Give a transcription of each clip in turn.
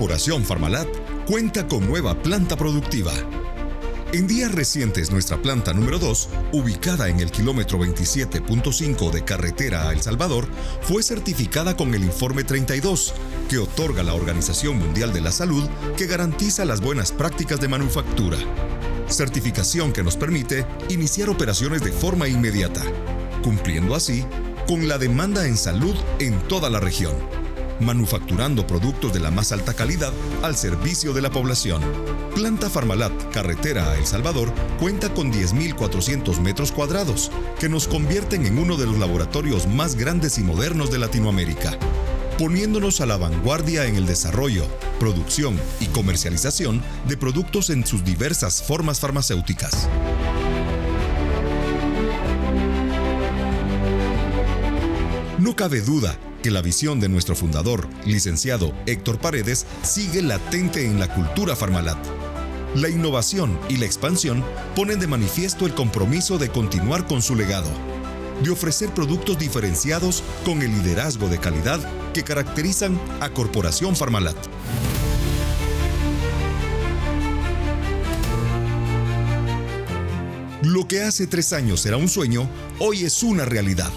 Corporación Farmalat cuenta con nueva planta productiva. En días recientes, nuestra planta número 2, ubicada en el kilómetro 27.5 de carretera a El Salvador, fue certificada con el informe 32, que otorga la Organización Mundial de la Salud, que garantiza las buenas prácticas de manufactura. Certificación que nos permite iniciar operaciones de forma inmediata, cumpliendo así con la demanda en salud en toda la región, manufacturando productos de la más alta calidad al servicio de la población. Planta Farmalat, carretera a El Salvador, cuenta con 10.400 metros cuadrados, que nos convierten en uno de los laboratorios más grandes y modernos de Latinoamérica, poniéndonos a la vanguardia en el desarrollo, producción y comercialización de productos en sus diversas formas farmacéuticas. No cabe duda que la visión de nuestro fundador, licenciado Héctor Paredes, sigue latente en la cultura Farmalat. La innovación y la expansión ponen de manifiesto el compromiso de continuar con su legado, de ofrecer productos diferenciados con el liderazgo de calidad que caracterizan a Corporación Farmalat. Lo que hace 3 años era un sueño, hoy es una realidad.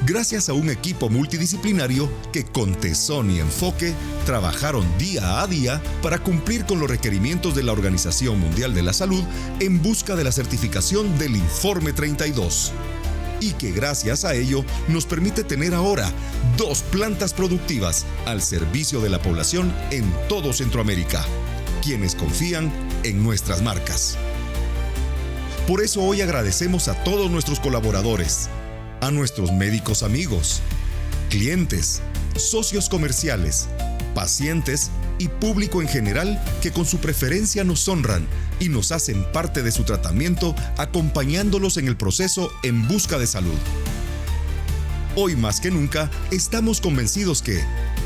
Gracias a un equipo multidisciplinario que con tesón y enfoque trabajaron día a día para cumplir con los requerimientos de la Organización Mundial de la Salud en busca de la certificación del Informe 32. Y que gracias a ello nos permite tener ahora 2 plantas productivas al servicio de la población en todo Centroamérica, quienes confían en nuestras marcas. Por eso hoy agradecemos a todos nuestros colaboradores, a nuestros médicos amigos, clientes, socios comerciales, pacientes y público en general que con su preferencia nos honran y nos hacen parte de su tratamiento, acompañándolos en el proceso en busca de salud. Hoy más que nunca estamos convencidos que,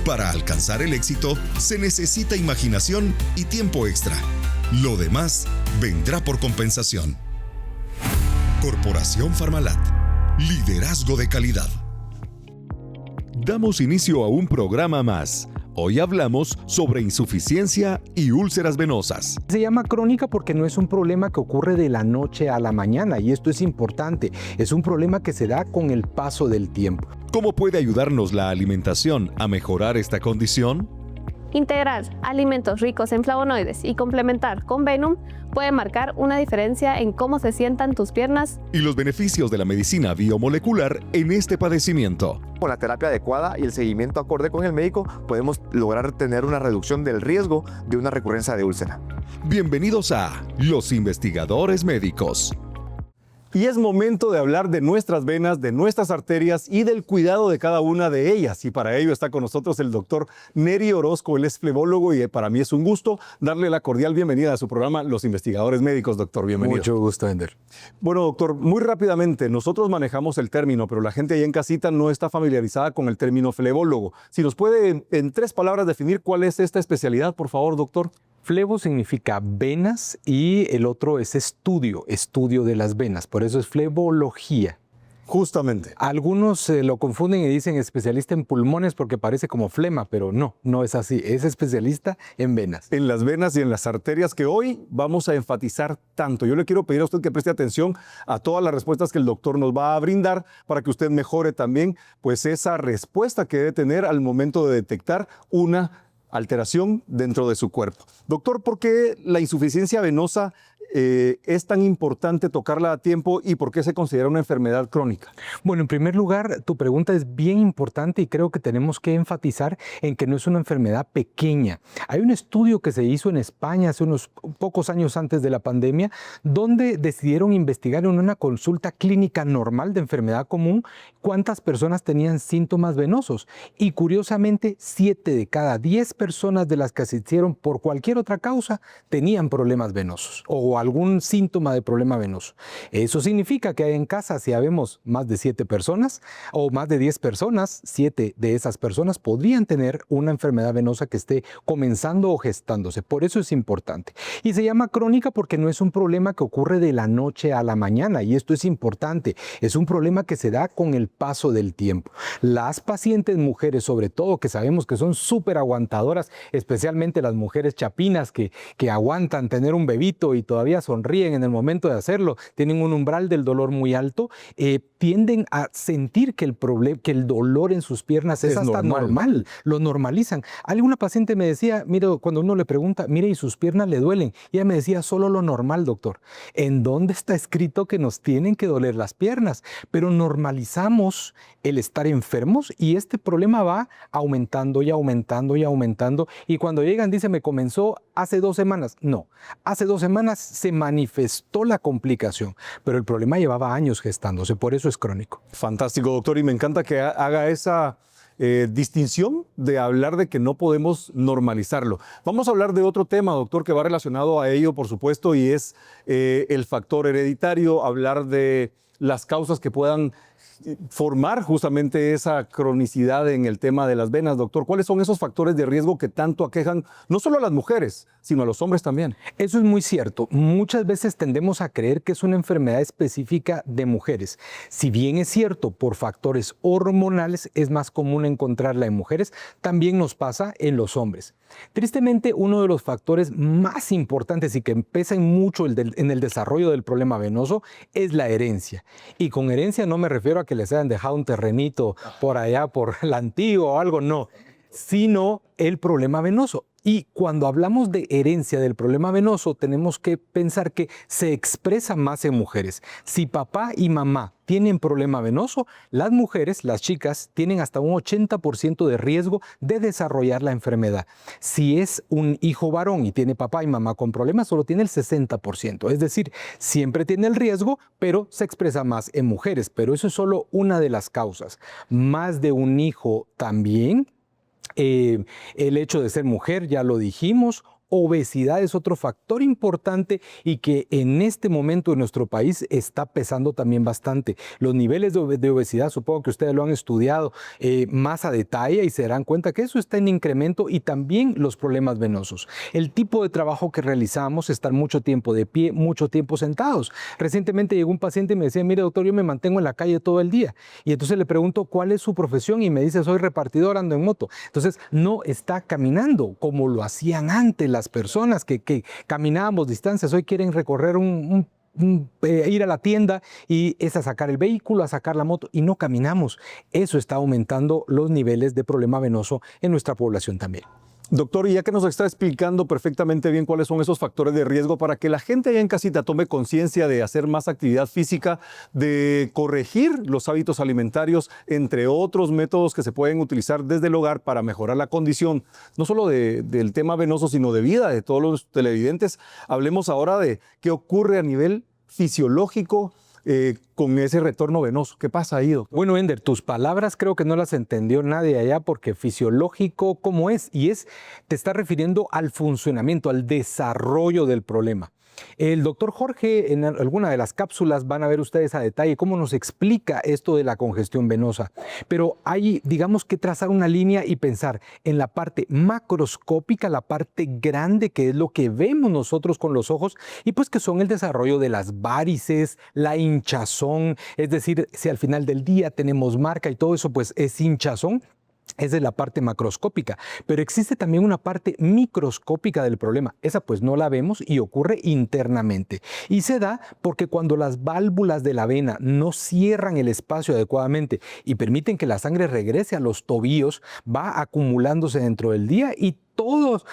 para alcanzar el éxito, se necesita imaginación y tiempo extra. Lo demás vendrá por compensación. Corporación Farmalat. Liderazgo de calidad. Damos inicio a un programa más. Hoy hablamos sobre insuficiencia y úlceras venosas. Se llama crónica porque no es un problema que ocurre de la noche a la mañana, y esto es importante. Es un problema que se da con el paso del tiempo. ¿Cómo puede ayudarnos la alimentación a mejorar esta condición? Integrar alimentos ricos en flavonoides y complementar con Venum puede marcar una diferencia en cómo se sientan tus piernas y los beneficios de la medicina biomolecular en este padecimiento. Con la terapia adecuada y el seguimiento acorde con el médico, podemos lograr tener una reducción del riesgo de una recurrencia de úlcera. Bienvenidos a Los Investigadores Médicos. Y es momento de hablar de nuestras venas, de nuestras arterias y del cuidado de cada una de ellas. Y para ello está con nosotros el doctor Neri Orozco. Él es flebólogo y para mí es un gusto darle la cordial bienvenida a su programa Los Investigadores Médicos. Doctor, bienvenido. Mucho gusto, Ender. Bueno, doctor, muy rápidamente, nosotros manejamos el término, pero la gente ahí en casita no está familiarizada con el término flebólogo. Si nos puede en 3 palabras definir cuál es esta especialidad, por favor, doctor. Flebo significa venas y el otro es estudio de las venas, por eso es flebología. Justamente. Algunos lo confunden y dicen especialista en pulmones porque parece como flema, pero no es así, es especialista en venas. En las venas y en las arterias que hoy vamos a enfatizar tanto. Yo le quiero pedir a usted que preste atención a todas las respuestas que el doctor nos va a brindar para que usted mejore también pues esa respuesta que debe tener al momento de detectar una alteración dentro de su cuerpo. Doctor, ¿por qué la insuficiencia venosa es tan importante tocarla a tiempo y por qué se considera una enfermedad crónica? Bueno, en primer lugar, tu pregunta es bien importante y creo que tenemos que enfatizar en que no es una enfermedad pequeña. Hay un estudio que se hizo en España hace unos pocos años antes de la pandemia, donde decidieron investigar en una consulta clínica normal de enfermedad común cuántas personas tenían síntomas venosos. Y curiosamente, 7 de cada 10 personas de las que asistieron por cualquier otra causa tenían problemas venosos o algún síntoma de problema venoso. Eso significa que en casa, si habemos más de 7 personas o más de 10 personas, 7 de esas personas podrían tener una enfermedad venosa que esté comenzando o gestándose. Por eso es importante. Y se llama crónica porque no es un problema que ocurre de la noche a la mañana, y esto es importante. Es un problema que se da con el paso del tiempo. Las pacientes mujeres, sobre todo, que sabemos que son súper aguantadoras, especialmente las mujeres chapinas que aguantan tener un bebito y todavía sonríen en el momento de hacerlo, tienen un umbral del dolor muy alto, tienden a sentir que el dolor en sus piernas es hasta normal, lo normalizan. Alguna paciente me decía, mire, cuando uno le pregunta, mire, ¿y sus piernas le duelen? Y ella me decía, solo lo normal, doctor. ¿En dónde está escrito que nos tienen que doler las piernas? Pero normalizamos el estar enfermos y este problema va aumentando y aumentando y aumentando, y cuando llegan dice, me comenzó hace 2 semanas. No, hace 2 semanas se manifestó la complicación, pero el problema llevaba años gestándose, por eso es crónico. Fantástico, doctor, y me encanta que haga esa distinción de hablar de que no podemos normalizarlo. Vamos a hablar de otro tema, doctor, que va relacionado a ello, por supuesto, y es el factor hereditario, hablar de las causas que puedan formar justamente esa cronicidad en el tema de las venas, doctor. ¿Cuáles son esos factores de riesgo que tanto aquejan no solo a las mujeres, sino a los hombres también? Eso es muy cierto. Muchas veces tendemos a creer que es una enfermedad específica de mujeres. Si bien es cierto, por factores hormonales es más común encontrarla en mujeres, también nos pasa en los hombres. Tristemente, uno de los factores más importantes y que pesan mucho en el desarrollo del problema venoso es la herencia. Y con herencia no me refiero a que les hayan dejado un terrenito por allá, por la antigua o algo, no, sino el problema venoso. Y cuando hablamos de herencia del problema venoso, tenemos que pensar que se expresa más en mujeres. Si papá y mamá tienen problema venoso, las mujeres, las chicas, tienen hasta un 80% de riesgo de desarrollar la enfermedad. Si es un hijo varón y tiene papá y mamá con problemas, solo tiene el 60%. Es decir, siempre tiene el riesgo, pero se expresa más en mujeres. Pero eso es solo una de las causas. Más de un hijo también. El hecho de ser mujer, ya lo dijimos. Obesidad es otro factor importante y que en este momento en nuestro país está pesando también bastante. Los niveles de obesidad, supongo que ustedes lo han estudiado más a detalle y se darán cuenta que eso está en incremento, y también los problemas venosos. El tipo de trabajo que realizamos, estar mucho tiempo de pie, mucho tiempo sentados. Recientemente llegó un paciente y me decía, mire doctor, yo me mantengo en la calle todo el día. Y entonces le pregunto, ¿cuál es su profesión? Y me dice, soy repartidor, ando en moto. Entonces no está caminando como lo hacían antes las personas que caminábamos distancias. Hoy quieren recorrer ir a la tienda y es a sacar el vehículo, a sacar la moto, y no caminamos. Eso está aumentando los niveles de problema venoso en nuestra población también. Doctor, y ya que nos está explicando perfectamente bien cuáles son esos factores de riesgo para que la gente allá en casita tome conciencia de hacer más actividad física, de corregir los hábitos alimentarios, entre otros métodos que se pueden utilizar desde el hogar para mejorar la condición, no solo del tema venoso, sino de vida de todos los televidentes, hablemos ahora de qué ocurre a nivel fisiológico con ese retorno venoso. ¿Qué pasa ahí, doctor? Bueno, Ender, tus palabras creo que no las entendió nadie allá, porque fisiológico, ¿cómo es? Te está refiriendo al funcionamiento, al desarrollo del problema. El doctor Jorge, en alguna de las cápsulas van a ver ustedes a detalle cómo nos explica esto de la congestión venosa. Pero hay, digamos, que trazar una línea y pensar en la parte macroscópica, la parte grande, que es lo que vemos nosotros con los ojos, y pues que son el desarrollo de las varices, la hinchazón. Es decir, si al final del día tenemos marca y todo eso, pues es hinchazón. Esa es la parte macroscópica, pero existe también una parte microscópica del problema. Esa pues no la vemos y ocurre internamente. Y se da porque cuando las válvulas de la vena no cierran el espacio adecuadamente y permiten que la sangre regrese a los tobillos, va acumulándose dentro del día y todos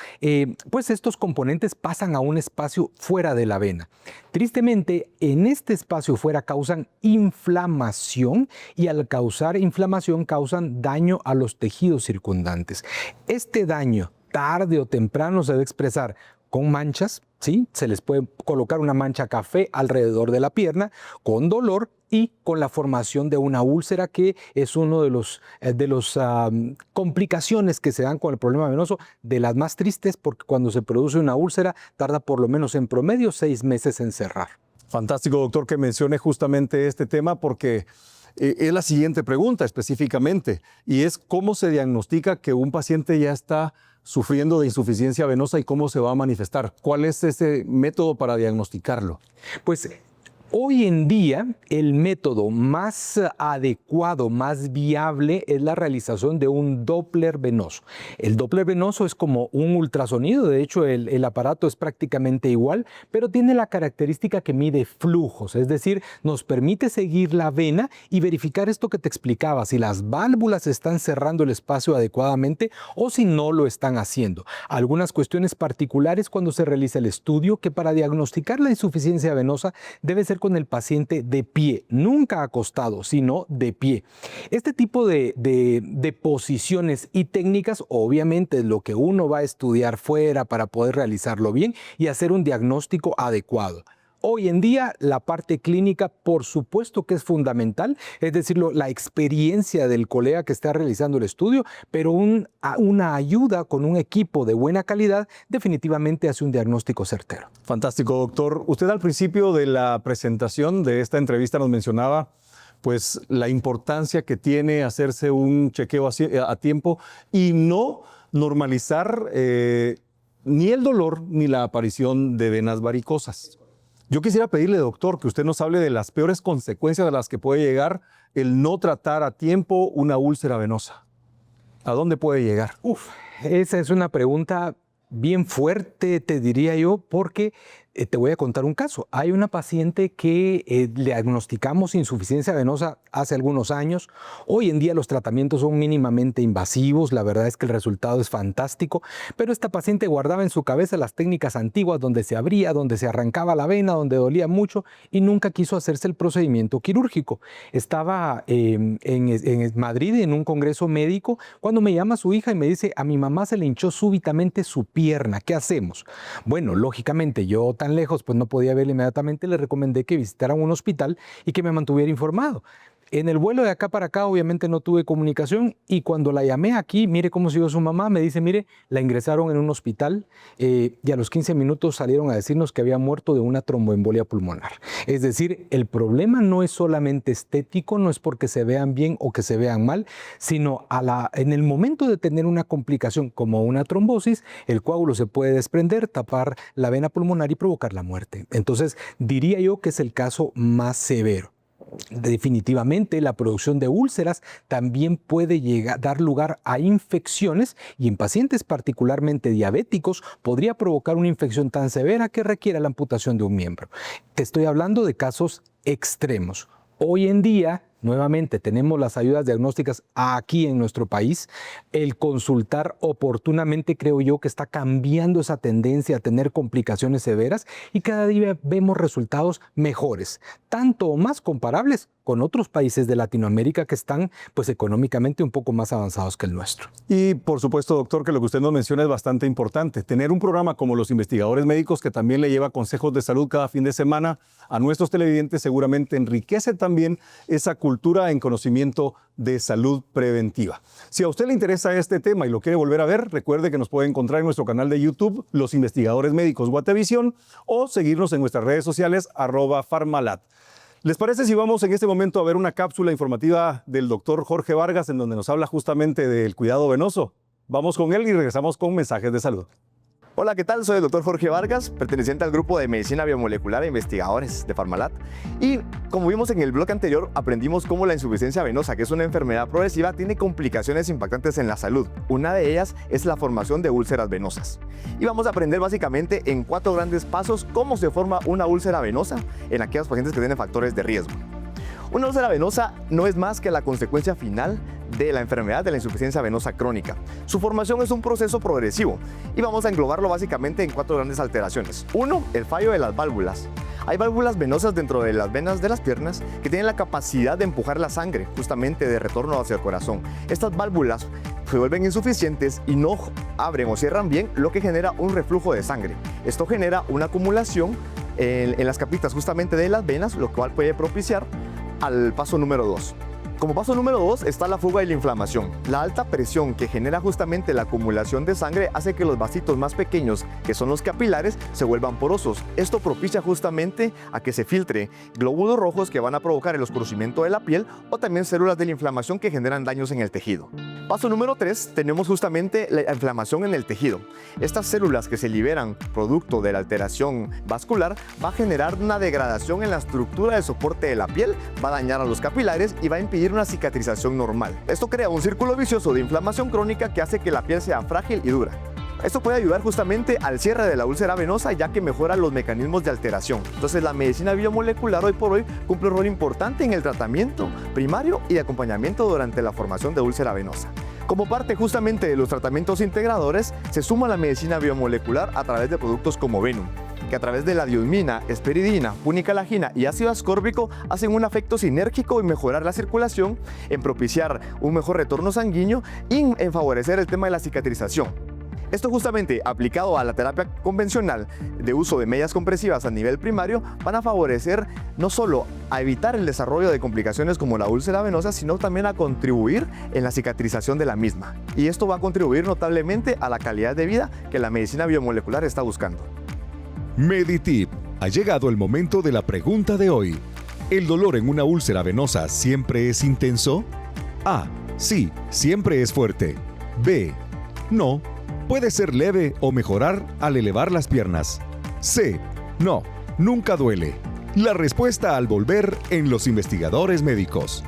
pues estos componentes pasan a un espacio fuera de la vena. Tristemente, en este espacio fuera causan inflamación, y al causar inflamación causan daño a los tejidos circundantes. Este daño, tarde o temprano, se debe expresar con manchas, ¿sí? Se les puede colocar una mancha café alrededor de la pierna con dolor y con la formación de una úlcera, que es uno de los complicaciones que se dan con el problema venoso, de las más tristes, porque cuando se produce una úlcera tarda por lo menos en promedio 6 meses en cerrar. Fantástico, doctor, que mencione justamente este tema, porque es la siguiente pregunta específicamente, y es cómo se diagnostica que un paciente ya está sufriendo de insuficiencia venosa y cómo se va a manifestar. ¿Cuál es ese método para diagnosticarlo? Pues hoy en día el método más adecuado, más viable, es la realización de un Doppler venoso. El Doppler venoso es como un ultrasonido, de hecho el aparato es prácticamente igual, pero tiene la característica que mide flujos, es decir, nos permite seguir la vena y verificar esto que te explicaba, si las válvulas están cerrando el espacio adecuadamente o si no lo están haciendo. Algunas cuestiones particulares cuando se realiza el estudio, que para diagnosticar la insuficiencia venosa debe ser con el paciente de pie, nunca acostado, sino de pie. Este tipo de posiciones y técnicas obviamente es lo que uno va a estudiar fuera para poder realizarlo bien y hacer un diagnóstico adecuado. Hoy en día la parte clínica por supuesto que es fundamental, es decir, la experiencia del colega que está realizando el estudio, pero una ayuda con un equipo de buena calidad definitivamente hace un diagnóstico certero. Fantástico, doctor. Usted al principio de la presentación de esta entrevista nos mencionaba pues la importancia que tiene hacerse un chequeo a tiempo y no normalizar ni el dolor ni la aparición de venas varicosas. Yo quisiera pedirle, doctor, que usted nos hable de las peores consecuencias a las que puede llegar el no tratar a tiempo una úlcera venosa. ¿A dónde puede llegar? Esa es una pregunta bien fuerte, te diría yo, porque te voy a contar un caso. Hay una paciente que le diagnosticamos insuficiencia venosa hace algunos años. Hoy en día los tratamientos son mínimamente invasivos, la verdad es que el resultado es fantástico, pero esta paciente guardaba en su cabeza las técnicas antiguas donde se abría, donde se arrancaba la vena, donde dolía mucho y nunca quiso hacerse el procedimiento quirúrgico. Estaba en Madrid en un congreso médico cuando me llama su hija y me dice: a mi mamá se le hinchó súbitamente su pierna, ¿qué hacemos? Bueno, lógicamente yo tan lejos pues no podía verle inmediatamente, le recomendé que visitara un hospital y que me mantuviera informado. En el vuelo de acá para acá obviamente no tuve comunicación y cuando la llamé aquí, mire cómo siguió su mamá, me dice: mire, la ingresaron en un hospital y a los 15 minutos salieron a decirnos que había muerto de una tromboembolia pulmonar. Es decir, el problema no es solamente estético, no es porque se vean bien o que se vean mal, sino en el momento de tener una complicación como una trombosis, el coágulo se puede desprender, tapar la vena pulmonar y provocar la muerte. Entonces, diría yo que es el caso más severo. Definitivamente la producción de úlceras también puede dar lugar a infecciones y en pacientes particularmente diabéticos podría provocar una infección tan severa que requiera la amputación de un miembro. Te estoy hablando de casos extremos. Hoy en día, nuevamente, tenemos las ayudas diagnósticas aquí en nuestro país. El consultar oportunamente creo yo que está cambiando esa tendencia a tener complicaciones severas y cada día vemos resultados mejores, tanto o más comparables con otros países de Latinoamérica que están pues económicamente un poco más avanzados que el nuestro. Y por supuesto, doctor, que lo que usted nos menciona es bastante importante. Tener un programa como Los Investigadores Médicos, que también le lleva consejos de salud cada fin de semana a nuestros televidentes, seguramente enriquece también esa cultura en conocimiento de salud preventiva. Si a usted le interesa este tema y lo quiere volver a ver, recuerde que nos puede encontrar en nuestro canal de YouTube, Los Investigadores Médicos Guatevisión, o seguirnos en nuestras redes sociales, @Farmalat. ¿Les parece si vamos en este momento a ver una cápsula informativa del doctor Jorge Vargas en donde nos habla justamente del cuidado venoso? Vamos con él y regresamos con mensajes de salud. Hola, ¿qué tal? Soy el doctor Jorge Vargas, perteneciente al grupo de Medicina Biomolecular e Investigadores de Farmalat. Y como vimos en el blog anterior, aprendimos cómo la insuficiencia venosa, que es una enfermedad progresiva, tiene complicaciones impactantes en la salud. Una de ellas es la formación de úlceras venosas. Y vamos a aprender básicamente en 4 grandes pasos cómo se forma una úlcera venosa en aquellos pacientes que tienen factores de riesgo. Una úlcera venosa no es más que la consecuencia final de la enfermedad de la insuficiencia venosa crónica. Su formación es un proceso progresivo y vamos a englobarlo básicamente en 4 grandes alteraciones. 1. El fallo de las válvulas. Hay válvulas venosas dentro de las venas de las piernas que tienen la capacidad de empujar la sangre justamente de retorno hacia el corazón. Estas válvulas se vuelven insuficientes y no abren o cierran bien, lo que genera un reflujo de sangre. Esto genera una acumulación en las capitas justamente de las venas, lo cual puede propiciar al paso número 2. Como paso número 2 está la fuga y la inflamación. La alta presión que genera justamente la acumulación de sangre hace que los vasitos más pequeños, que son los capilares, se vuelvan porosos. Esto propicia justamente a que se filtre glóbulos rojos que van a provocar el oscurecimiento de la piel o también células de la inflamación que generan daños en el tejido. Paso número 3, tenemos justamente la inflamación en el tejido. Estas células que se liberan producto de la alteración vascular va a generar una degradación en la estructura de soporte de la piel, va a dañar a los capilares y va a impedir una cicatrización normal. Esto crea un círculo vicioso de inflamación crónica que hace que la piel sea frágil y dura. Esto puede ayudar justamente al cierre de la úlcera venosa, ya que mejora los mecanismos de alteración. Entonces la medicina biomolecular hoy por hoy cumple un rol importante en el tratamiento primario y de acompañamiento durante la formación de úlcera venosa. Como parte justamente de los tratamientos integradores, se suma la medicina biomolecular a través de productos como Venum, que a través de la diosmina, esperidina, punicalagina y ácido ascórbico hacen un efecto sinérgico en mejorar la circulación, en propiciar un mejor retorno sanguíneo y en favorecer el tema de la cicatrización. Esto justamente aplicado a la terapia convencional de uso de medias compresivas a nivel primario van a favorecer no solo a evitar el desarrollo de complicaciones como la úlcera venosa, sino también a contribuir en la cicatrización de la misma. Y esto va a contribuir notablemente a la calidad de vida que la medicina biomolecular está buscando. Meditip. Ha llegado el momento de la pregunta de hoy. ¿El dolor en una úlcera venosa siempre es intenso? A. Sí, siempre es fuerte. B. No. Puede ser leve o mejorar al elevar las piernas. C. No, nunca duele. La respuesta al volver en Los Investigadores Médicos.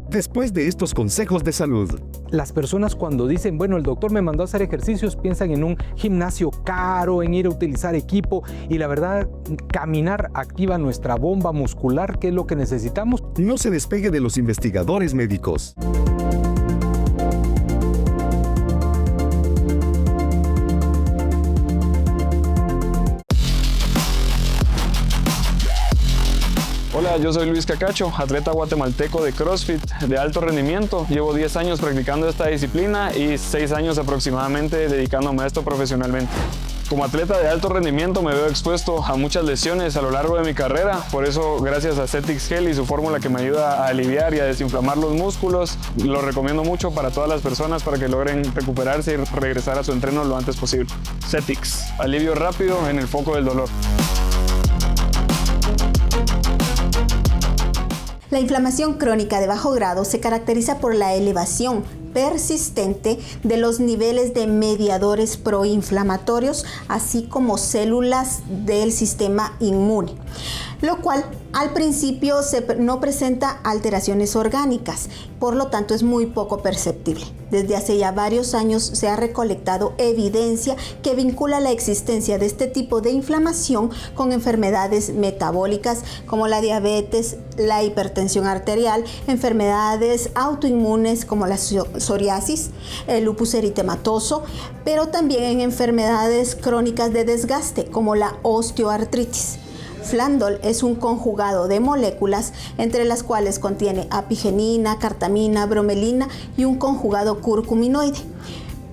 Después de estos consejos de salud, Las personas cuando dicen, bueno, el doctor me mandó a hacer ejercicios, piensan en un gimnasio caro, en ir a utilizar equipo y la verdad, caminar activa nuestra bomba muscular, que es lo que necesitamos. no se despegue de Los Investigadores Médicos. Hola, yo soy Luis Cacacho, atleta guatemalteco de CrossFit de alto rendimiento. Llevo 10 años practicando esta disciplina y 6 años aproximadamente dedicándome a esto profesionalmente. Como atleta de alto rendimiento me veo expuesto a muchas lesiones a lo largo de mi carrera, por eso gracias a Cetix Gel y su fórmula que me ayuda a aliviar y a desinflamar los músculos, lo recomiendo mucho para todas las personas para que logren recuperarse y regresar a su entreno lo antes posible. Cetix, alivio rápido en el foco del dolor. La inflamación crónica de bajo grado se caracteriza por la elevación persistente de los niveles de mediadores proinflamatorios, así como células del sistema inmune, lo cual al principio no presenta alteraciones orgánicas, por lo tanto es muy poco perceptible. Desde hace ya varios años se ha recolectado evidencia que vincula la existencia de este tipo de inflamación con enfermedades metabólicas como la diabetes, la hipertensión arterial, enfermedades autoinmunes como la psoriasis, el lupus eritematoso, pero también en enfermedades crónicas de desgaste como la osteoartritis. Flandol es un conjugado de moléculas entre las cuales contiene apigenina, cartamina, bromelina y un conjugado curcuminoide,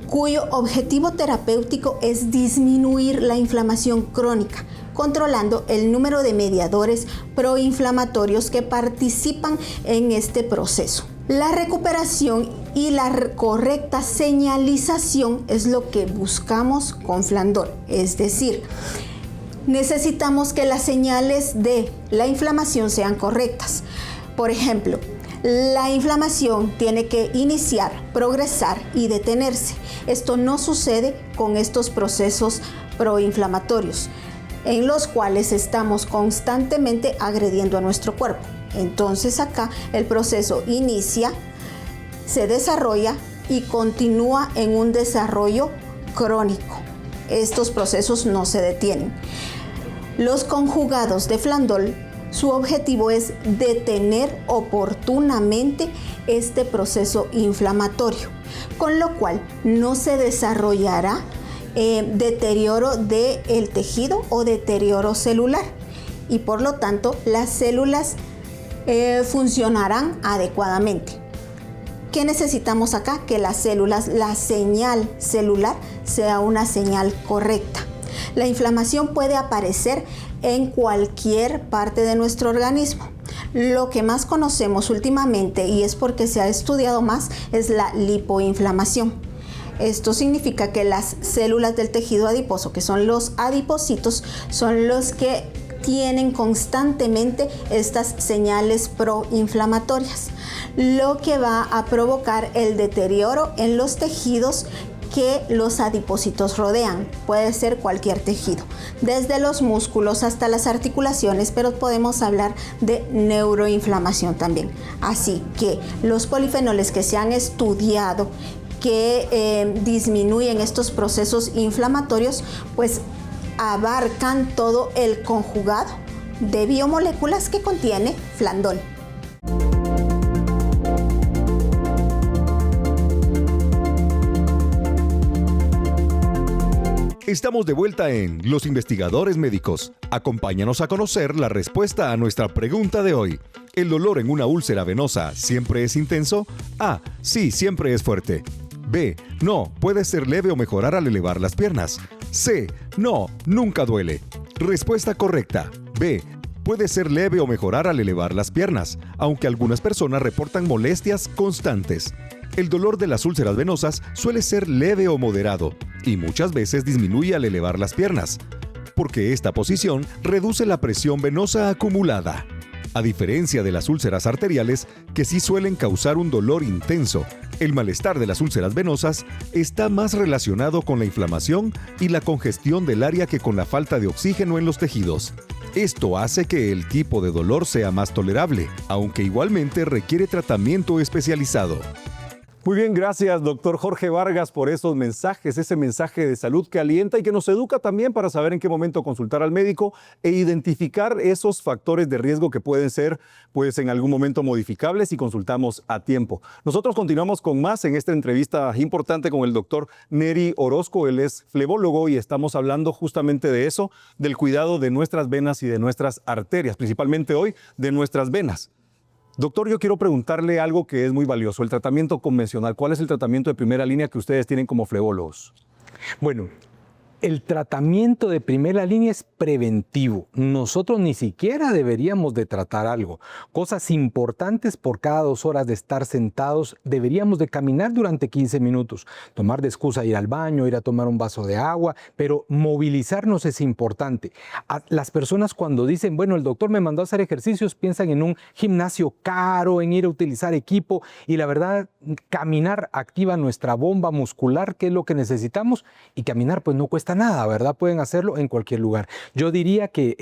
cuyo objetivo terapéutico es disminuir la inflamación crónica, controlando el número de mediadores proinflamatorios que participan en este proceso. La recuperación y la correcta señalización es lo que buscamos con Flandol, es decir, necesitamos que las señales de la inflamación sean correctas. Por ejemplo, la inflamación tiene que iniciar, progresar y detenerse. Esto no sucede con estos procesos proinflamatorios, en los cuales estamos constantemente agrediendo a nuestro cuerpo. Entonces acá el proceso inicia, se desarrolla y continúa en un desarrollo crónico. Estos procesos no se detienen. Los conjugados de Flandol Su objetivo es detener oportunamente este proceso inflamatorio, con lo cual no se desarrollará deterioro del tejido o deterioro celular, y por lo tanto las células funcionarán adecuadamente. ¿Qué necesitamos acá? Que las células, la señal celular sea una señal correcta. La inflamación puede aparecer en cualquier parte de nuestro organismo. Lo que más conocemos últimamente, y es porque se ha estudiado más, es la lipoinflamación. Esto significa que las células del tejido adiposo, que son los adipocitos, son los que tienen constantemente estas señales proinflamatorias, lo que va a provocar el deterioro en los tejidos que los adipocitos rodean. Puede ser cualquier tejido, desde los músculos hasta las articulaciones, pero podemos hablar de neuroinflamación también. Así que los polifenoles que se han estudiado que disminuyen estos procesos inflamatorios, pues abarcan todo el conjugado de biomoléculas que contiene flandol. Estamos de vuelta en Los Investigadores Médicos. Acompáñanos a conocer la respuesta a nuestra pregunta de hoy. ¿El dolor en una úlcera venosa siempre es intenso? A. Sí, siempre es fuerte. B. No, puede ser leve o mejorar al elevar las piernas. C. No, nunca duele. Respuesta correcta. B. Puede ser leve o mejorar al elevar las piernas, aunque algunas personas reportan molestias constantes. El dolor de las úlceras venosas suele ser leve o moderado y muchas veces disminuye al elevar las piernas, porque esta posición reduce la presión venosa acumulada. A diferencia de las úlceras arteriales, que sí suelen causar un dolor intenso, el malestar de las úlceras venosas está más relacionado con la inflamación y la congestión del área que con la falta de oxígeno en los tejidos. Esto hace que el tipo de dolor sea más tolerable, aunque igualmente requiere tratamiento especializado. Muy bien, gracias, doctor Jorge Vargas, por esos mensajes, ese mensaje de salud que alienta y que nos educa también para saber en qué momento consultar al médico e identificar esos factores de riesgo que pueden ser, pues, en algún momento modificables si consultamos a tiempo. Nosotros continuamos con más en esta entrevista importante con el doctor Neri Orozco. Él es flebólogo y estamos hablando justamente de eso, del cuidado de nuestras venas y de nuestras arterias, principalmente hoy de nuestras venas. Doctor, yo quiero preguntarle algo que es muy valioso, el tratamiento convencional. ¿Cuál es el tratamiento de primera línea que ustedes tienen como flebólogos? Bueno, el tratamiento de primera línea es preventivo. Nosotros ni siquiera deberíamos de tratar algo. Cosas importantes: por cada 2 horas de estar sentados, deberíamos de caminar durante 15 minutos. Tomar de excusa ir al baño, ir a tomar un vaso de agua, pero movilizarnos es importante. Las personas cuando dicen, bueno, el doctor me mandó a hacer ejercicios, piensan en un gimnasio caro, en ir a utilizar equipo, y la verdad, caminar activa nuestra bomba muscular, que es lo que necesitamos, y caminar pues no cuesta nada, ¿verdad? Pueden hacerlo en cualquier lugar. Yo diría que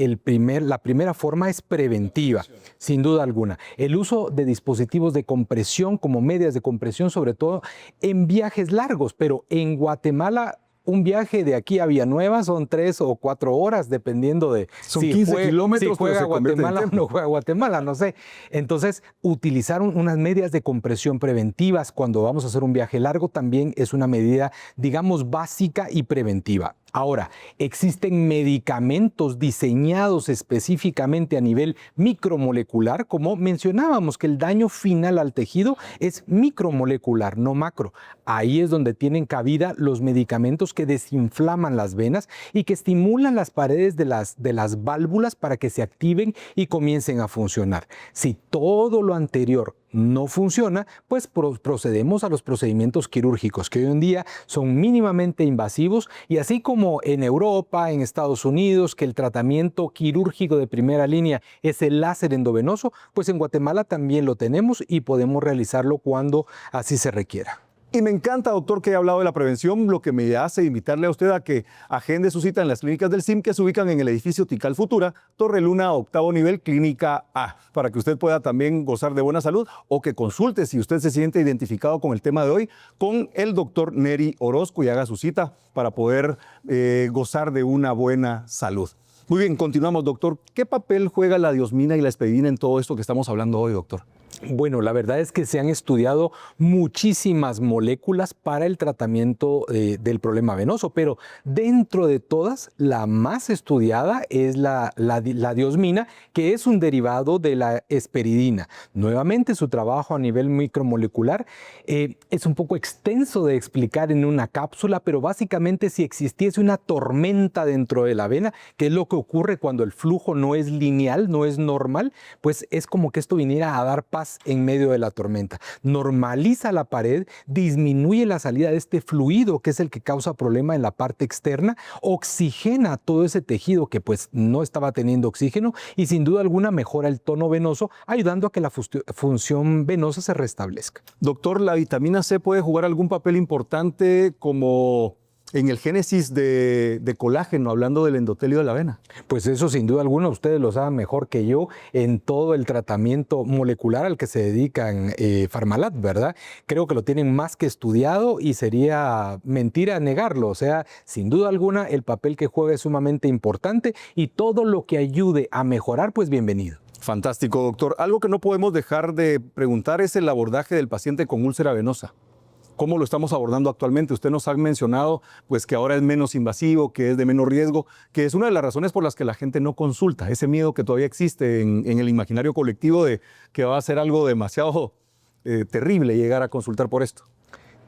la primera forma es preventiva, sin duda alguna. El uso de dispositivos de compresión, como medias de compresión, sobre todo en viajes largos, pero en Guatemala un viaje de aquí a Villanueva son 3 o 4 horas, dependiendo de son 15 kilómetros, si juega a Guatemala o no juega a Guatemala, no sé. Entonces, utilizar unas medias de compresión preventivas cuando vamos a hacer un viaje largo también es una medida, digamos, básica y preventiva. Ahora, existen medicamentos diseñados específicamente a nivel micromolecular, como mencionábamos, que el daño final al tejido es micromolecular, no macro. Ahí es donde tienen cabida los medicamentos que desinflaman las venas y que estimulan las paredes de las válvulas para que se activen y comiencen a funcionar. Si todo lo anterior no funciona, pues procedemos a los procedimientos quirúrgicos, que hoy en día son mínimamente invasivos, y así como en Europa, en Estados Unidos, que el tratamiento quirúrgico de primera línea es el láser endovenoso, pues en Guatemala también lo tenemos y podemos realizarlo cuando así se requiera. Y me encanta, doctor, que haya hablado de la prevención, lo que me hace invitarle a usted a que agende su cita en las clínicas del CIM, que se ubican en el edificio Tikal Futura, Torre Luna, 8º nivel, Clínica A, para que usted pueda también gozar de buena salud, o que consulte, si usted se siente identificado con el tema de hoy, con el doctor Neri Orozco, y haga su cita para poder gozar de una buena salud. Muy bien, continuamos, doctor. ¿Qué papel juega la diosmina y la espedina en todo esto que estamos hablando hoy, doctor? Bueno, la verdad es que se han estudiado muchísimas moléculas para el tratamiento del problema venoso, pero dentro de todas, la más estudiada es la diosmina, que es un derivado de la esperidina. Nuevamente, su trabajo a nivel micromolecular es un poco extenso de explicar en una cápsula, pero básicamente si existiese una tormenta dentro de la vena, que es lo que ocurre cuando el flujo no es lineal, no es normal, pues es como que esto viniera a dar paz en medio de la tormenta. Normaliza la pared, disminuye la salida de este fluido que es el que causa problema en la parte externa, oxigena todo ese tejido que pues no estaba teniendo oxígeno y sin duda alguna mejora el tono venoso, ayudando a que la función venosa se restablezca. Doctor, ¿la vitamina C puede jugar algún papel importante como en el génesis de colágeno, hablando del endotelio de la vena? Pues eso sin duda alguna ustedes lo saben mejor que yo en todo el tratamiento molecular al que se dedican Farmalat, ¿verdad? Creo que lo tienen más que estudiado y sería mentira negarlo. O sea, sin duda alguna el papel que juega es sumamente importante y todo lo que ayude a mejorar, pues bienvenido. Fantástico, doctor. Algo que no podemos dejar de preguntar es el abordaje del paciente con úlcera venosa. ¿Cómo lo estamos abordando actualmente? Usted nos ha mencionado pues, que ahora es menos invasivo, que es de menos riesgo, que es una de las razones por las que la gente no consulta, ese miedo que todavía existe en el imaginario colectivo de que va a ser algo demasiado terrible llegar a consultar por esto.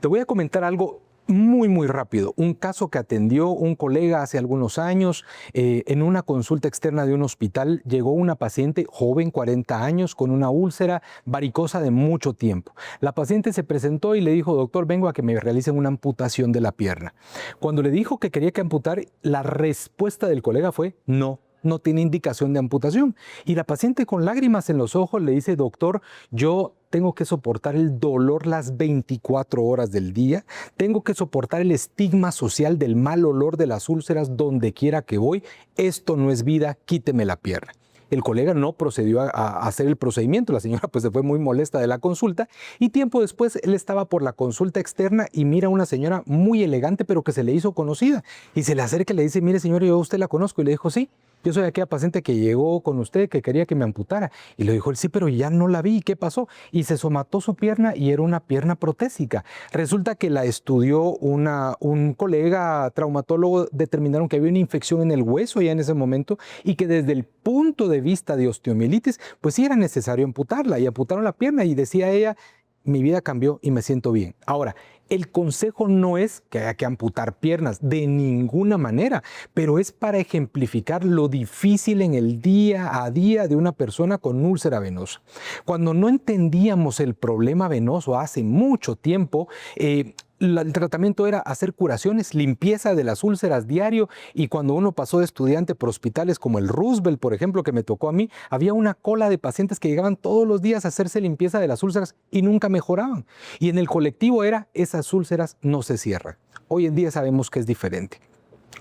Te voy a comentar algo muy rápido. Un caso que atendió un colega hace algunos años en una consulta externa de un hospital. Llegó una paciente joven, 40 años, con una úlcera varicosa de mucho tiempo. La paciente se presentó y le dijo: doctor, vengo a que me realicen una amputación de la pierna. Cuando le dijo que quería que amputar, la respuesta del colega fue: no tiene indicación de amputación. Y la paciente con lágrimas en los ojos le dice: doctor, yo tengo que soportar el dolor las 24 horas del día, tengo que soportar el estigma social del mal olor de las úlceras donde quiera que voy, esto no es vida, quíteme la pierna. El colega no procedió a hacer el procedimiento, la señora pues se fue muy molesta de la consulta y tiempo después él estaba por la consulta externa y mira a una señora muy elegante pero que se le hizo conocida y se le acerca y le dice: mire señora, yo a usted la conozco. Y le dijo: sí, yo soy aquella paciente que llegó con usted, que quería que me amputara. Y le dijo él: sí, pero ya no la vi, ¿qué pasó? Y se somató su pierna y era una pierna protésica. Resulta que la estudió un colega traumatólogo, determinaron que había una infección en el hueso ya en ese momento y que desde el punto de vista de osteomielitis, pues sí era necesario amputarla, y amputaron la pierna y decía ella: mi vida cambió y me siento bien. Ahora, el consejo no es que haya que amputar piernas de ninguna manera, pero es para ejemplificar lo difícil en el día a día de una persona con úlcera venosa. Cuando no entendíamos el problema venoso hace mucho tiempo, el tratamiento era hacer curaciones, limpieza de las úlceras diario, y cuando uno pasó de estudiante por hospitales como el Roosevelt, por ejemplo, que me tocó a mí, había una cola de pacientes que llegaban todos los días a hacerse limpieza de las úlceras y nunca mejoraban. Y en el colectivo era: esas úlceras no se cierran. Hoy en día sabemos que es diferente.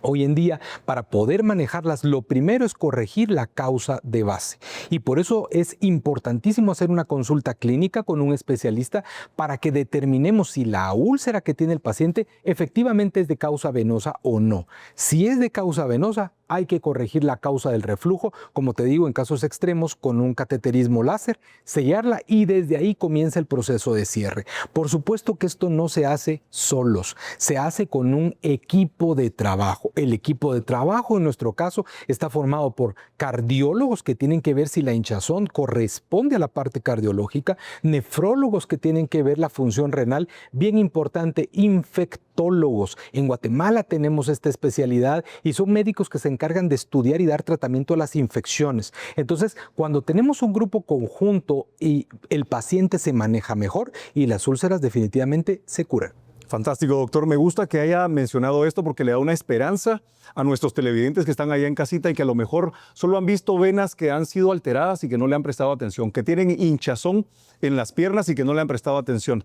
Hoy en día, para poder manejarlas, lo primero es corregir la causa de base. Y por eso es importantísimo hacer una consulta clínica con un especialista para que determinemos si la úlcera que tiene el paciente efectivamente es de causa venosa o no. Si es de causa venosa, hay que corregir la causa del reflujo, como te digo, en casos extremos, con un cateterismo láser, sellarla y desde ahí comienza el proceso de cierre. Por supuesto que esto no se hace solos, se hace con un equipo de trabajo. El equipo de trabajo, en nuestro caso, está formado por cardiólogos que tienen que ver si la hinchazón corresponde a la parte cardiológica, nefrólogos que tienen que ver la función renal, bien importante, infectólogos. En Guatemala tenemos esta especialidad y son médicos que se encargan de estudiar y dar tratamiento a las infecciones. Entonces, cuando tenemos un grupo conjunto y el paciente se maneja mejor y las úlceras definitivamente se curan. Fantástico, doctor. Me gusta que haya mencionado esto porque le da una esperanza a nuestros televidentes que están allá en casita y que a lo mejor solo han visto venas que han sido alteradas y que no le han prestado atención, que tienen hinchazón en las piernas y que no le han prestado atención.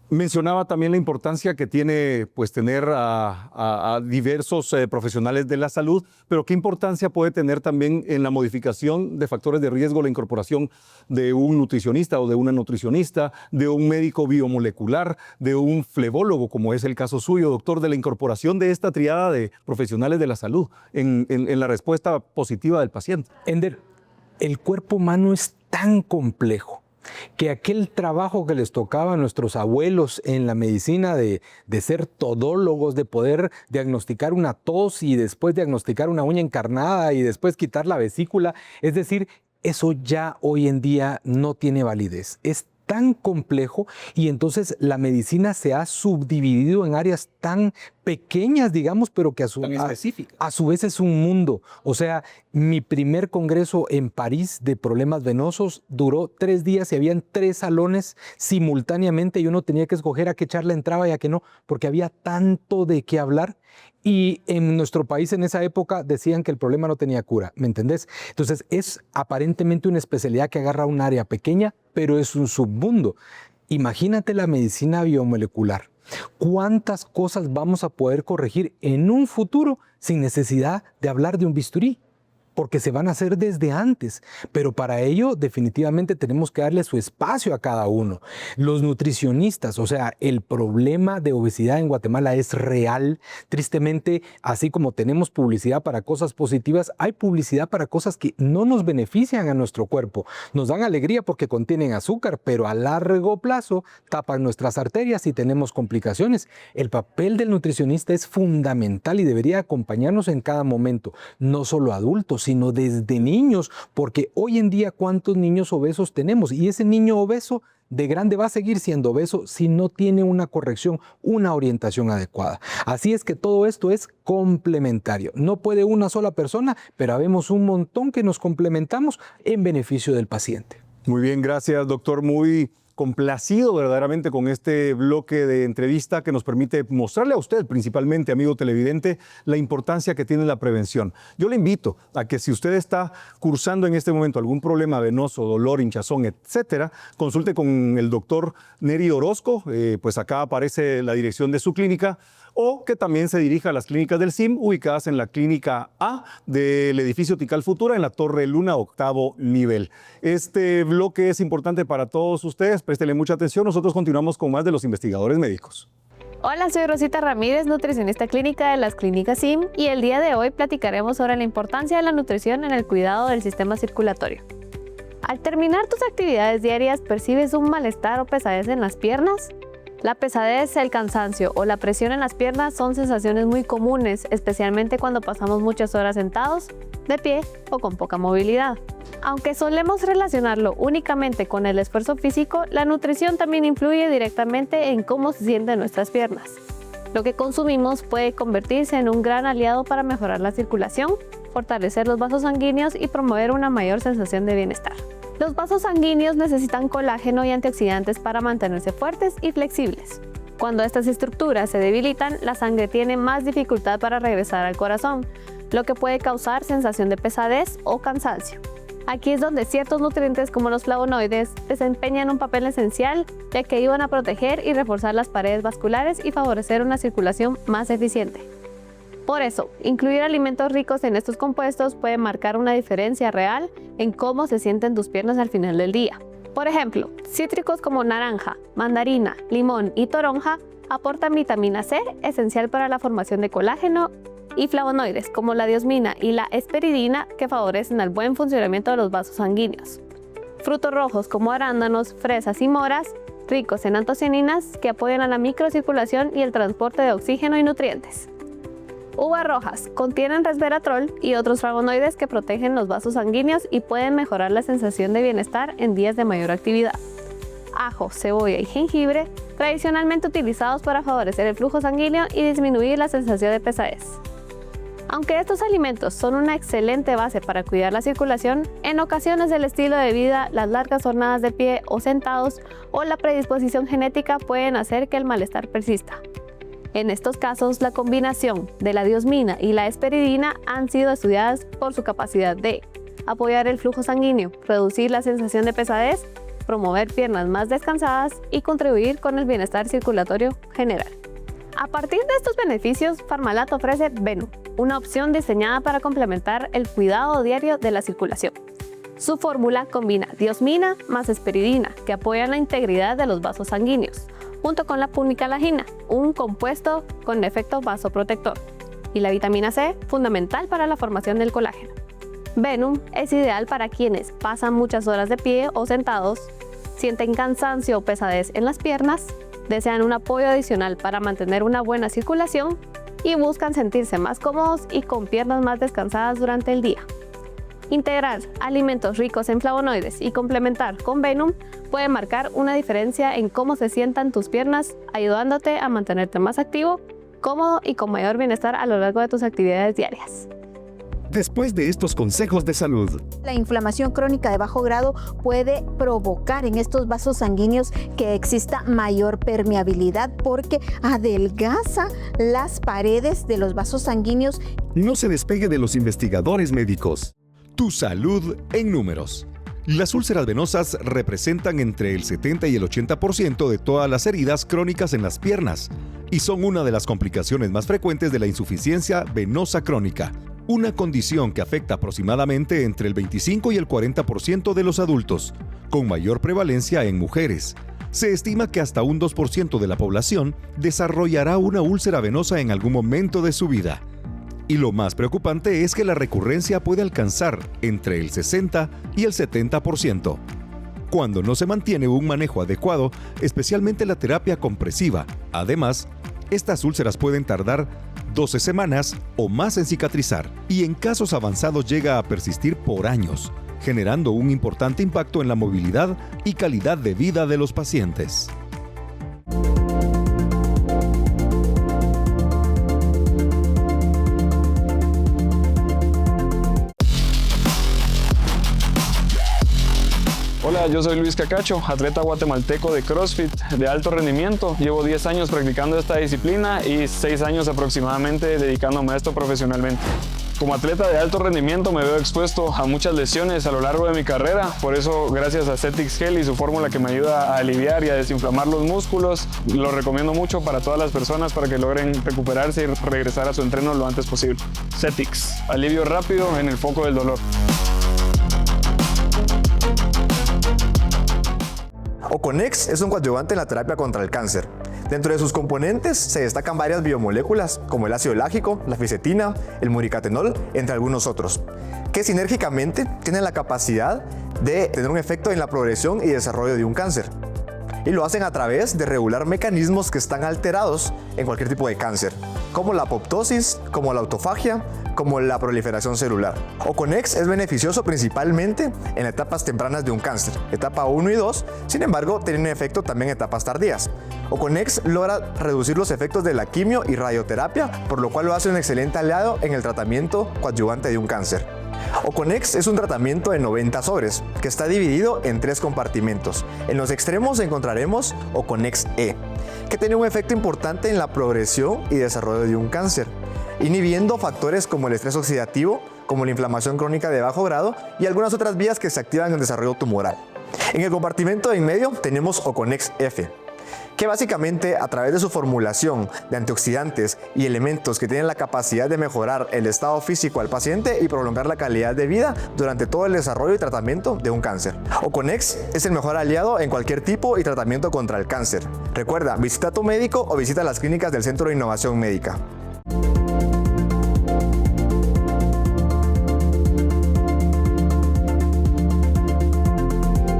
Mencionaba también la importancia que tiene pues, tener a diversos profesionales de la salud, pero qué importancia puede tener también en la modificación de factores de riesgo la incorporación de un nutricionista o de una nutricionista, de un médico biomolecular, de un flebólogo, como es el caso suyo, doctor, de la incorporación de esta triada de profesionales de la salud en la respuesta positiva del paciente. Ender, el cuerpo humano es tan complejo que aquel trabajo que les tocaba a nuestros abuelos en la medicina de ser todólogos, de poder diagnosticar una tos y después diagnosticar una uña encarnada y después quitar la vesícula, es decir, eso ya hoy en día no tiene validez. Es tan complejo y entonces la medicina se ha subdividido en áreas tan pequeñas, digamos, pero que a su vez es un mundo. O sea, mi primer congreso en París de problemas venosos duró 3 días y habían 3 salones simultáneamente y uno tenía que escoger a qué charla entraba y a qué no, porque había tanto de qué hablar. Y en nuestro país en esa época decían que el problema no tenía cura, ¿me entendés? Entonces es aparentemente una especialidad que agarra un área pequeña, pero es un submundo. Imagínate la medicina biomolecular. ¿Cuántas cosas vamos a poder corregir en un futuro sin necesidad de hablar de un bisturí? Porque se van a hacer desde antes, pero para ello definitivamente tenemos que darle su espacio a cada uno. Los nutricionistas, o sea, el problema de obesidad en Guatemala es real. Tristemente, así como tenemos publicidad para cosas positivas, hay publicidad para cosas que no nos benefician a nuestro cuerpo. Nos dan alegría porque contienen azúcar, pero a largo plazo tapan nuestras arterias y tenemos complicaciones. El papel del nutricionista es fundamental y debería acompañarnos en cada momento, no solo adultos, sino desde niños, porque hoy en día ¿cuántos niños obesos tenemos? Y ese niño obeso de grande va a seguir siendo obeso si no tiene una corrección, una orientación adecuada. Así es que todo esto es complementario. No puede una sola persona, pero habemos un montón que nos complementamos en beneficio del paciente. Muy bien, gracias, doctor. Muy complacido verdaderamente con este bloque de entrevista que nos permite mostrarle a usted, principalmente, amigo televidente, la importancia que tiene la prevención. Yo le invito a que si usted está cursando en este momento algún problema venoso, dolor, hinchazón, etcétera, consulte con el doctor Neri Orozco, pues acá aparece la dirección de su clínica, o que también se dirija a las clínicas del CIM, ubicadas en la clínica A del edificio Tikal Futura, en la Torre Luna, 8º nivel. Este bloque es importante para todos ustedes, préstenle mucha atención. Nosotros continuamos con más de los investigadores médicos. Hola, soy Rosita Ramírez, nutricionista clínica de las clínicas CIM, y el día de hoy platicaremos sobre la importancia de la nutrición en el cuidado del sistema circulatorio. Al terminar tus actividades diarias, ¿percibes un malestar o pesadez en las piernas? La pesadez, el cansancio o la presión en las piernas son sensaciones muy comunes, especialmente cuando pasamos muchas horas sentados, de pie o con poca movilidad. Aunque solemos relacionarlo únicamente con el esfuerzo físico, la nutrición también influye directamente en cómo se sienten nuestras piernas. Lo que consumimos puede convertirse en un gran aliado para mejorar la circulación, fortalecer los vasos sanguíneos y promover una mayor sensación de bienestar. Los vasos sanguíneos necesitan colágeno y antioxidantes para mantenerse fuertes y flexibles. Cuando estas estructuras se debilitan, la sangre tiene más dificultad para regresar al corazón, lo que puede causar sensación de pesadez o cansancio. Aquí es donde ciertos nutrientes como los flavonoides desempeñan un papel esencial, ya que ayudan a proteger y reforzar las paredes vasculares y favorecer una circulación más eficiente. Por eso, incluir alimentos ricos en estos compuestos puede marcar una diferencia real en cómo se sienten tus piernas al final del día. Por ejemplo, cítricos como naranja, mandarina, limón y toronja aportan vitamina C, esencial para la formación de colágeno, y flavonoides como la diosmina y la hesperidina, que favorecen el buen funcionamiento de los vasos sanguíneos. Frutos rojos como arándanos, fresas y moras, ricos en antocianinas, que apoyan a la microcirculación y el transporte de oxígeno y nutrientes. Uvas rojas contienen resveratrol y otros flavonoides que protegen los vasos sanguíneos y pueden mejorar la sensación de bienestar en días de mayor actividad. Ajo, cebolla y jengibre, tradicionalmente utilizados para favorecer el flujo sanguíneo y disminuir la sensación de pesadez. Aunque estos alimentos son una excelente base para cuidar la circulación, en ocasiones el estilo de vida, las largas jornadas de pie o sentados o la predisposición genética pueden hacer que el malestar persista. En estos casos, la combinación de la diosmina y la hesperidina han sido estudiadas por su capacidad de apoyar el flujo sanguíneo, reducir la sensación de pesadez promover piernas más descansadas y contribuir con el bienestar circulatorio general. A partir de estos beneficios, Farmalat ofrece Venum, una opción diseñada para complementar el cuidado diario de la circulación. Su fórmula combina diosmina más esperidina, que apoyan la integridad de los vasos sanguíneos, junto con la pulmicalagina, un compuesto con efecto vasoprotector, y la vitamina C, fundamental para la formación del colágeno. Venum es ideal para quienes pasan muchas horas de pie o sentados, sienten cansancio o pesadez en las piernas, desean un apoyo adicional para mantener una buena circulación y buscan sentirse más cómodos y con piernas más descansadas durante el día. Integrar alimentos ricos en flavonoides y complementar con Venum puede marcar una diferencia en cómo se sientan tus piernas, ayudándote a mantenerte más activo, cómodo y con mayor bienestar a lo largo de tus actividades diarias. Después de estos consejos de salud, La inflamación crónica de bajo grado puede provocar en estos vasos sanguíneos que exista mayor permeabilidad porque adelgaza las paredes de los vasos sanguíneos. no se despegue de los investigadores médicos. Tu salud en números. Las úlceras venosas representan entre el 70 y el 80% de todas las heridas crónicas en las piernas y son una de las complicaciones más frecuentes de la insuficiencia venosa crónica, una condición que afecta aproximadamente entre el 25 y el 40% de los adultos, con mayor prevalencia en mujeres. Se estima que hasta un 2% de la población desarrollará una úlcera venosa en algún momento de su vida. Y lo más preocupante es que la recurrencia puede alcanzar entre el 60 y el 70%. Cuando no se mantiene un manejo adecuado, especialmente la terapia compresiva. Además, estas úlceras pueden tardar 12 semanas o más en cicatrizar y en casos avanzados llega a persistir por años, generando un importante impacto en la movilidad y calidad de vida de los pacientes. Hola, yo soy Luis Cacacho, atleta guatemalteco de CrossFit de alto rendimiento. Llevo 10 años practicando esta disciplina y 6 años aproximadamente dedicándome a esto profesionalmente. Como atleta de alto rendimiento me veo expuesto a muchas lesiones a lo largo de mi carrera, por eso gracias a Cetix Gel y su fórmula que me ayuda a aliviar y a desinflamar los músculos, lo recomiendo mucho para todas las personas para que logren recuperarse y regresar a su entreno lo antes posible. Cetix, alivio rápido en el foco del dolor. Oconex es un coadyuvante en la terapia contra el cáncer. Dentro de sus componentes se destacan varias biomoléculas como el ácido lágico, la fisetina, el muricatenol, entre algunos otros, que sinérgicamente tienen la capacidad de tener un efecto en la progresión y desarrollo de un cáncer. Y lo hacen a través de regular mecanismos que están alterados en cualquier tipo de cáncer, como la apoptosis, como la autofagia, como la proliferación celular. Oconex es beneficioso principalmente en etapas tempranas de un cáncer, etapa 1 y 2, sin embargo tiene un efecto también en etapas tardías. Oconex logra reducir los efectos de la quimio y radioterapia, por lo cual lo hace un excelente aliado en el tratamiento coadyuvante de un cáncer. Oconex es un tratamiento de 90 sobres que está dividido en 3 compartimentos. En los extremos encontraremos Oconex E, que tiene un efecto importante en la progresión y desarrollo de un cáncer, inhibiendo factores como el estrés oxidativo, como la inflamación crónica de bajo grado y algunas otras vías que se activan en el desarrollo tumoral. En el compartimento de en medio tenemos Oconex F, que básicamente a través de su formulación de antioxidantes y elementos que tienen la capacidad de mejorar el estado físico al paciente y prolongar la calidad de vida durante todo el desarrollo y tratamiento de un cáncer. Oconex es el mejor aliado en cualquier tipo y tratamiento contra el cáncer. Recuerda, visita a tu médico o visita las clínicas del Centro de Innovación Médica.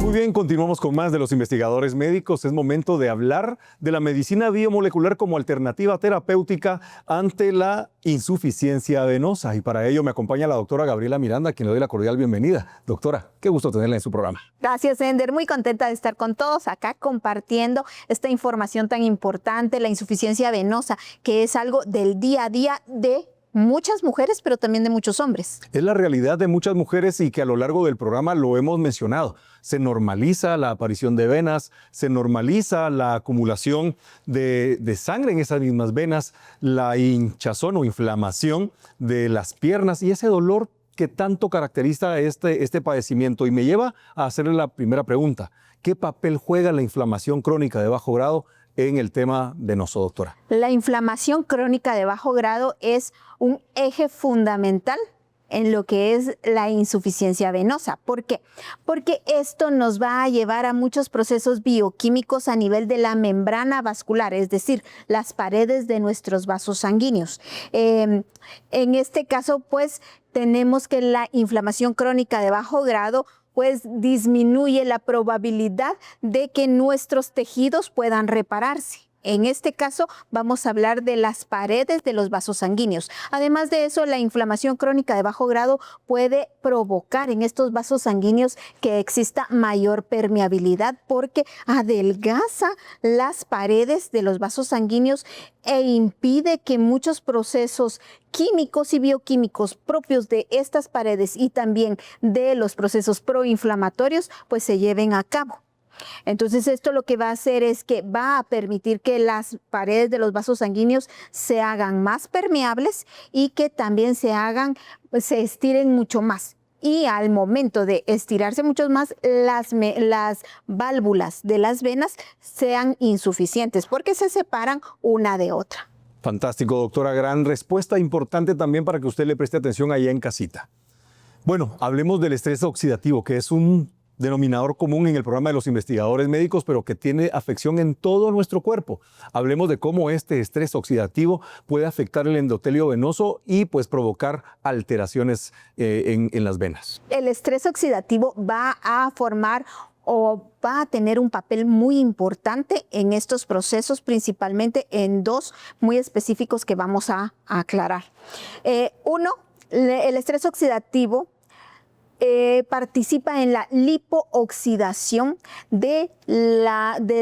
Muy bien, continuamos con más de los investigadores médicos. Es momento de hablar de la medicina biomolecular como alternativa terapéutica ante la insuficiencia venosa. Y para ello me acompaña la doctora Gabriela Miranda, a quien le doy la cordial bienvenida. Doctora, qué gusto tenerla en su programa. Gracias, Ender. Muy contenta de estar con todos acá compartiendo esta información tan importante, la insuficiencia venosa, que es algo del día a día de muchas mujeres, pero también de muchos hombres. Es la realidad de muchas mujeres y que a lo largo del programa lo hemos mencionado. Se normaliza la aparición de venas, se normaliza la acumulación de sangre en esas mismas venas, la hinchazón o inflamación de las piernas y ese dolor que tanto caracteriza este padecimiento. Y me lleva a hacerle la primera pregunta. ¿Qué papel juega la inflamación crónica de bajo grado en el tema venoso, doctora? La inflamación crónica de bajo grado es un eje fundamental en lo que es la insuficiencia venosa. ¿Por qué? Porque esto nos va a llevar a muchos procesos bioquímicos a nivel de la membrana vascular, es decir, las paredes de nuestros vasos sanguíneos. En este caso, pues, tenemos que la inflamación crónica de bajo grado pues disminuye la probabilidad de que nuestros tejidos puedan repararse. En este caso, vamos a hablar de las paredes de los vasos sanguíneos. Además de eso, la inflamación crónica de bajo grado puede provocar en estos vasos sanguíneos que exista mayor permeabilidad porque adelgaza las paredes de los vasos sanguíneos e impide que muchos procesos químicos y bioquímicos propios de estas paredes y también de los procesos proinflamatorios pues se lleven a cabo. Entonces esto lo que va a hacer es que va a permitir que las paredes de los vasos sanguíneos se hagan más permeables y que también se estiren mucho más. Y al momento de estirarse mucho más, las válvulas de las venas sean insuficientes porque se separan una de otra. Fantástico, doctora. Gran respuesta, importante también para que usted le preste atención allá en casita. Bueno, hablemos del estrés oxidativo, que es un denominador común en el programa de los investigadores médicos, pero que tiene afección en todo nuestro cuerpo. Hablemos de cómo este estrés oxidativo puede afectar el endotelio venoso y pues provocar alteraciones en las venas. El estrés oxidativo va a formar o va a tener un papel muy importante en estos procesos, principalmente en dos muy específicos que vamos a aclarar. Uno, el estrés oxidativo participa en la lipooxidación de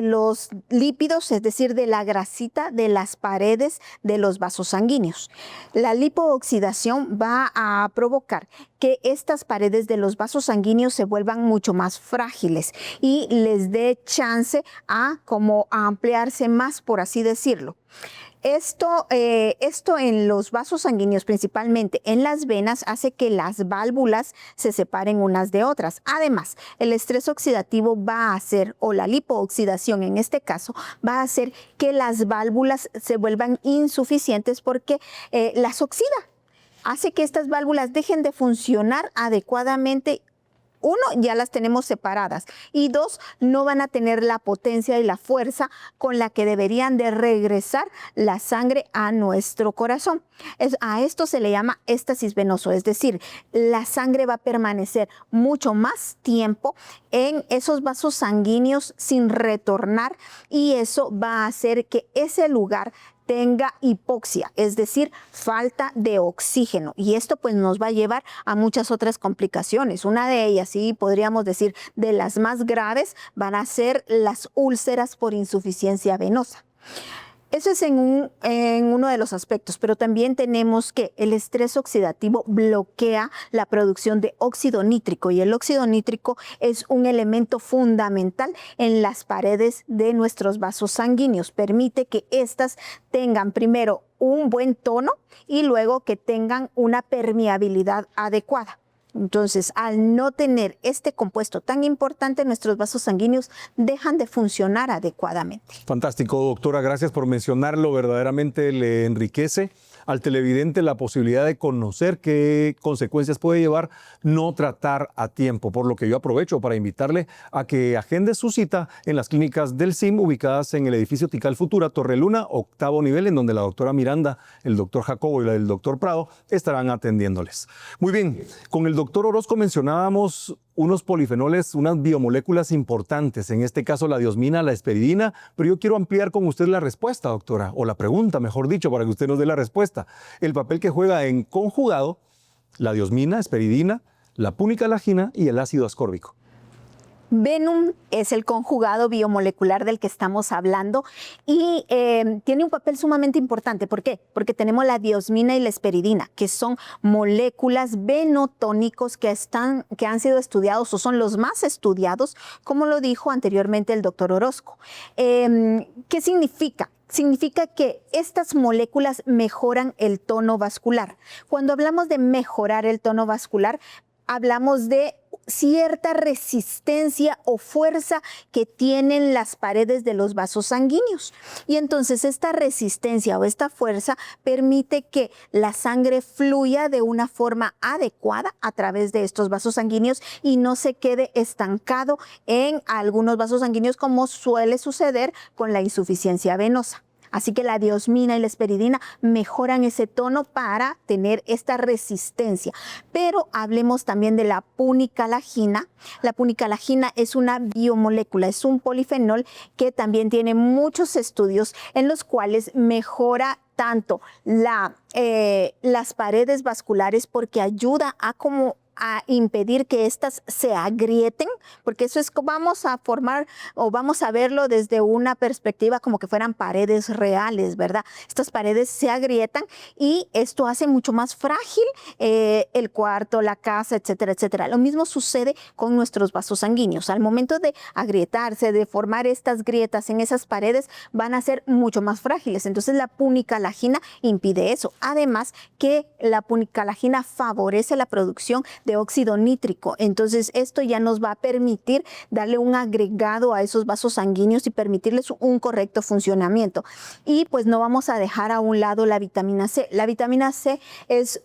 los lípidos, es decir, de la grasita de las paredes de los vasos sanguíneos. La lipooxidación va a provocar que estas paredes de los vasos sanguíneos se vuelvan mucho más frágiles y les dé chance a como a ampliarse más, por así decirlo. Esto en los vasos sanguíneos, principalmente en las venas, hace que las válvulas se separen unas de otras. Además, el estrés oxidativo va a hacer, o la lipooxidación en este caso, va a hacer que las válvulas se vuelvan insuficientes porque las oxida. Hace que estas válvulas dejen de funcionar adecuadamente. Uno, ya las tenemos separadas y dos, no van a tener la potencia y la fuerza con la que deberían de regresar la sangre a nuestro corazón. A esto se le llama éstasis venoso, es decir, la sangre va a permanecer mucho más tiempo en esos vasos sanguíneos sin retornar y eso va a hacer que ese lugar tenga hipoxia, es decir, falta de oxígeno. Y esto pues nos va a llevar a muchas otras complicaciones. Una de ellas, sí, podríamos decir, de las más graves, van a ser las úlceras por insuficiencia venosa. Eso es en uno de los aspectos, pero también tenemos que el estrés oxidativo bloquea la producción de óxido nítrico y el óxido nítrico es un elemento fundamental en las paredes de nuestros vasos sanguíneos. Permite que éstas tengan primero un buen tono y luego que tengan una permeabilidad adecuada. Entonces, al no tener este compuesto tan importante, nuestros vasos sanguíneos dejan de funcionar adecuadamente. Fantástico, doctora. Gracias por mencionarlo. Verdaderamente le enriquece al televidente la posibilidad de conocer qué consecuencias puede llevar no tratar a tiempo. Por lo que yo aprovecho para invitarle a que agende su cita en las clínicas del CIM ubicadas en el edificio Tikal Futura, Torre Luna, 8º nivel, en donde la doctora Miranda, el doctor Jacobo y el doctor Prado estarán atendiéndoles. Muy bien, con el doctor Orozco mencionábamos unos polifenoles, unas biomoléculas importantes, en este caso la diosmina, la hesperidina, pero yo quiero ampliar con usted la respuesta, doctora, o la pregunta, mejor dicho, para que usted nos dé la respuesta. El papel que juega en conjugado la diosmina, hesperidina, la punicalagina y el ácido ascórbico. Venum es el conjugado biomolecular del que estamos hablando y tiene un papel sumamente importante. ¿Por qué? Porque tenemos la diosmina y la hesperidina, que son moléculas venotónicos que han sido estudiados o son los más estudiados, como lo dijo anteriormente el doctor Orozco. ¿Qué significa? Significa que estas moléculas mejoran el tono vascular. Cuando hablamos de mejorar el tono vascular, hablamos de cierta resistencia o fuerza que tienen las paredes de los vasos sanguíneos. Y entonces esta resistencia o esta fuerza permite que la sangre fluya de una forma adecuada a través de estos vasos sanguíneos y no se quede estancado en algunos vasos sanguíneos, como suele suceder con la insuficiencia venosa. Así que la diosmina y la hesperidina mejoran ese tono para tener esta resistencia. Pero hablemos también de la punicalagina. La punicalagina es una biomolécula, es un polifenol que también tiene muchos estudios en los cuales mejora tanto las paredes vasculares, porque ayuda a impedir que éstas se agrieten, porque eso es, vamos a formar o vamos a verlo desde una perspectiva como que fueran paredes reales, ¿verdad? Estas paredes se agrietan y esto hace mucho más frágil el cuarto, la casa, etcétera, etcétera. Lo mismo sucede con nuestros vasos sanguíneos. Al momento de agrietarse, de formar estas grietas en esas paredes, van a ser mucho más frágiles. Entonces la punicalagina impide eso. Además que la punicalagina favorece la producción de óxido nítrico. Entonces esto ya nos va a permitir darle un agregado a esos vasos sanguíneos y permitirles un correcto funcionamiento. Y pues no vamos a dejar a un lado la vitamina C. La vitamina C es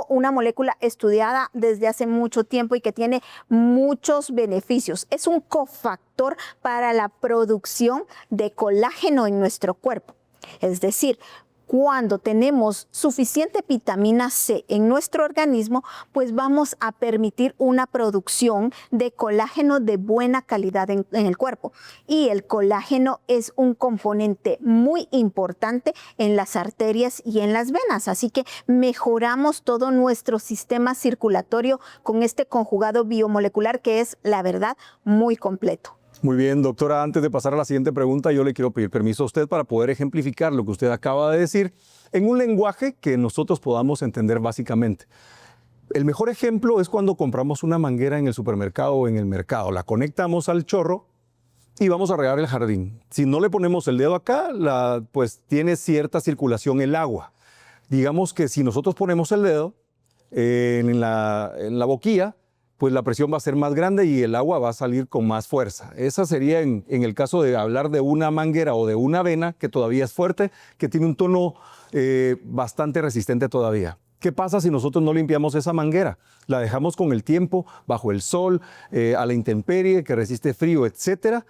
una molécula estudiada desde hace mucho tiempo y que tiene muchos beneficios. Es un cofactor para la producción de colágeno en nuestro cuerpo. Es decir, cuando tenemos suficiente vitamina C en nuestro organismo, pues vamos a permitir una producción de colágeno de buena calidad en el cuerpo. Y el colágeno es un componente muy importante en las arterias y en las venas. Así que mejoramos todo nuestro sistema circulatorio con este conjugado biomolecular que es, la verdad, muy completo. Muy bien, doctora, antes de pasar a la siguiente pregunta, yo le quiero pedir permiso a usted para poder ejemplificar lo que usted acaba de decir en un lenguaje que nosotros podamos entender básicamente. El mejor ejemplo es cuando compramos una manguera en el supermercado o en el mercado. La conectamos al chorro y vamos a regar el jardín. Si no le ponemos el dedo acá, pues tiene cierta circulación el agua. Digamos que si nosotros ponemos el dedo en la boquilla, pues la presión va a ser más grande y el agua va a salir con más fuerza. Esa sería en el caso de hablar de una manguera o de una vena que todavía es fuerte, que tiene un tono bastante resistente todavía. ¿Qué pasa si nosotros no limpiamos esa manguera? La dejamos con el tiempo, bajo el sol, a la intemperie, que resiste frío, etcétera,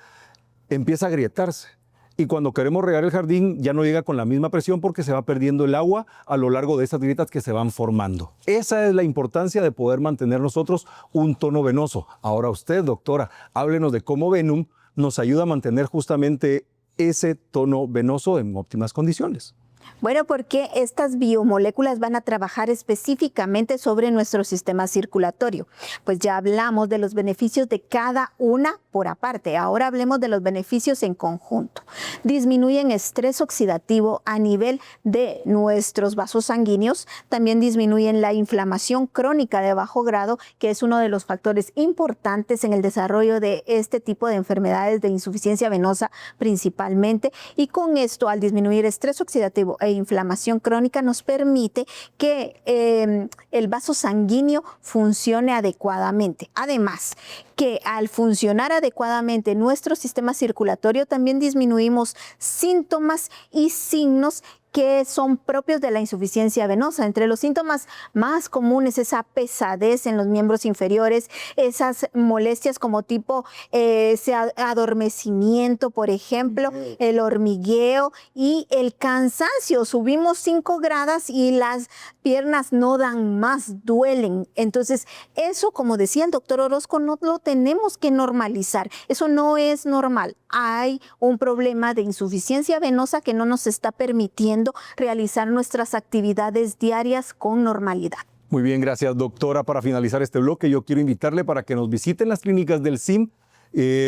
empieza a agrietarse. Y cuando queremos regar el jardín ya no llega con la misma presión porque se va perdiendo el agua a lo largo de esas grietas que se van formando. Esa es la importancia de poder mantener nosotros un tono venoso. Ahora usted, doctora, háblenos de cómo Venum nos ayuda a mantener justamente ese tono venoso en óptimas condiciones. Bueno, porque estas biomoléculas van a trabajar específicamente sobre nuestro sistema circulatorio. Pues ya hablamos de los beneficios de cada una por aparte. Ahora hablemos de los beneficios en conjunto. Disminuyen estrés oxidativo a nivel de nuestros vasos sanguíneos. También disminuyen la inflamación crónica de bajo grado, que es uno de los factores importantes en el desarrollo de este tipo de enfermedades de insuficiencia venosa principalmente. Y con esto, al disminuir estrés oxidativo e inflamación crónica, nos permite que el vaso sanguíneo funcione adecuadamente. Además, que al funcionar adecuadamente nuestro sistema circulatorio, también disminuimos síntomas y signos que son propios de la insuficiencia venosa. Entre los síntomas más comunes, esa pesadez en los miembros inferiores, esas molestias como tipo ese adormecimiento, por ejemplo, el hormigueo y el cansancio. Subimos 5 gradas y las piernas no dan más, duelen. Entonces, eso, como decía el doctor Orozco, no lo tenemos que normalizar. Eso no es normal. Hay un problema de insuficiencia venosa que no nos está permitiendo realizar nuestras actividades diarias con normalidad. Muy bien, gracias, doctora. Para finalizar este bloque, yo quiero invitarle para que nos visiten las clínicas del CIM.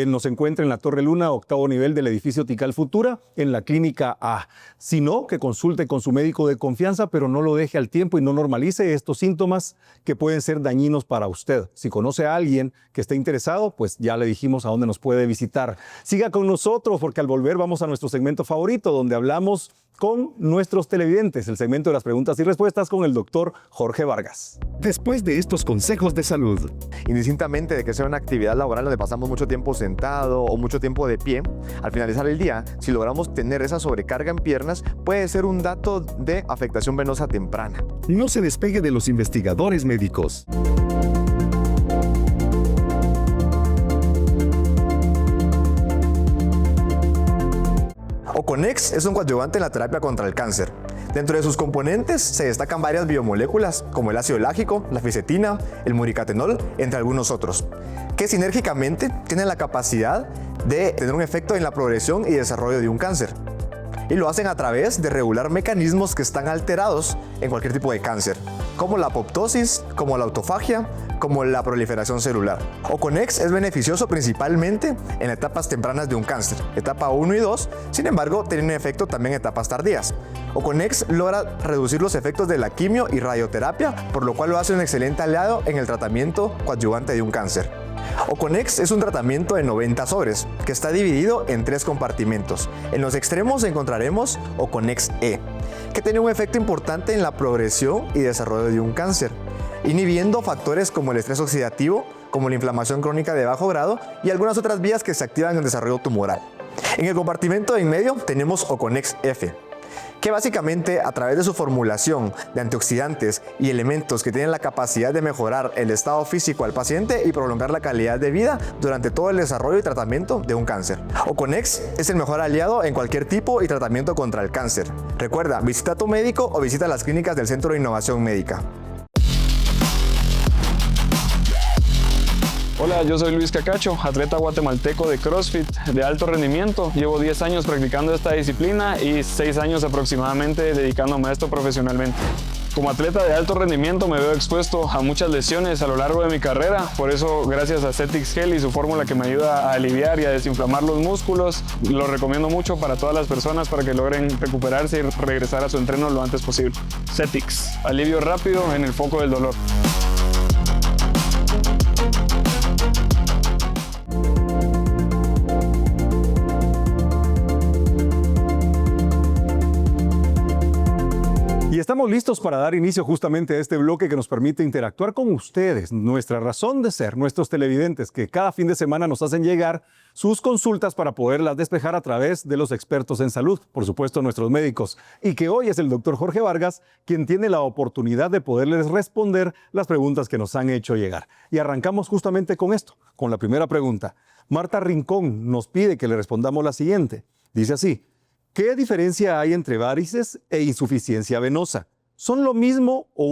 Nos encuentra en la Torre Luna, 8º nivel del edificio Tikal Futura, en la clínica A. Si no, que consulte con su médico de confianza, pero no lo deje al tiempo y no normalice estos síntomas que pueden ser dañinos para usted. Si conoce a alguien que esté interesado, pues ya le dijimos a dónde nos puede visitar. Siga con nosotros porque al volver vamos a nuestro segmento favorito, donde hablamos con nuestros televidentes, el segmento de las preguntas y respuestas con el doctor Jorge Vargas. Después de estos consejos de salud, Indistintamente de que sea una actividad laboral donde pasamos mucho tiempo sentado o mucho tiempo de pie, al finalizar el día, si logramos tener esa sobrecarga en piernas, puede ser un dato de afectación venosa temprana. no se despegue de los investigadores médicos. Oconex es un coadyuvante en la terapia contra el cáncer. Dentro de sus componentes se destacan varias biomoléculas, como el ácido lágico, la fisetina, el muricatenol, entre algunos otros, que sinérgicamente tienen la capacidad de tener un efecto en la progresión y desarrollo de un cáncer. Y lo hacen a través de regular mecanismos que están alterados en cualquier tipo de cáncer, como la apoptosis, como la autofagia, como la proliferación celular. Oconex es beneficioso principalmente en etapas tempranas de un cáncer, etapa 1 y 2, sin embargo tiene un efecto también en etapas tardías. Oconex logra reducir los efectos de la quimio y radioterapia, por lo cual lo hace un excelente aliado en el tratamiento coadyuvante de un cáncer. Oconex es un tratamiento de 90 sobres que está dividido en 3 compartimentos. En los extremos encontraremos Oconex E, que tiene un efecto importante en la progresión y desarrollo de un cáncer, inhibiendo factores como el estrés oxidativo, como la inflamación crónica de bajo grado y algunas otras vías que se activan en el desarrollo tumoral. En el compartimento de en medio tenemos Oconex F, que básicamente a través de su formulación de antioxidantes y elementos que tienen la capacidad de mejorar el estado físico al paciente y prolongar la calidad de vida durante todo el desarrollo y tratamiento de un cáncer. Oconex es el mejor aliado en cualquier tipo y tratamiento contra el cáncer. Recuerda, visita a tu médico o visita las clínicas del Centro de Innovación Médica. Hola, yo soy Luis Cacacho, atleta guatemalteco de CrossFit de alto rendimiento. Llevo 10 años practicando esta disciplina y 6 años aproximadamente dedicándome a esto profesionalmente. Como atleta de alto rendimiento me veo expuesto a muchas lesiones a lo largo de mi carrera, por eso gracias a Cetix Gel y su fórmula que me ayuda a aliviar y a desinflamar los músculos, lo recomiendo mucho para todas las personas para que logren recuperarse y regresar a su entreno lo antes posible. Cetix, alivio rápido en el foco del dolor. Y estamos listos para dar inicio justamente a este bloque que nos permite interactuar con ustedes, nuestra razón de ser, nuestros televidentes, que cada fin de semana nos hacen llegar sus consultas para poderlas despejar a través de los expertos en salud, por supuesto nuestros médicos, y que hoy es el doctor Jorge Vargas quien tiene la oportunidad de poderles responder las preguntas que nos han hecho llegar. Y arrancamos justamente con esto, con la primera pregunta. Marta Rincón nos pide que le respondamos la siguiente. Dice así: ¿qué diferencia hay entre varices e insuficiencia venosa? ¿Son lo mismo o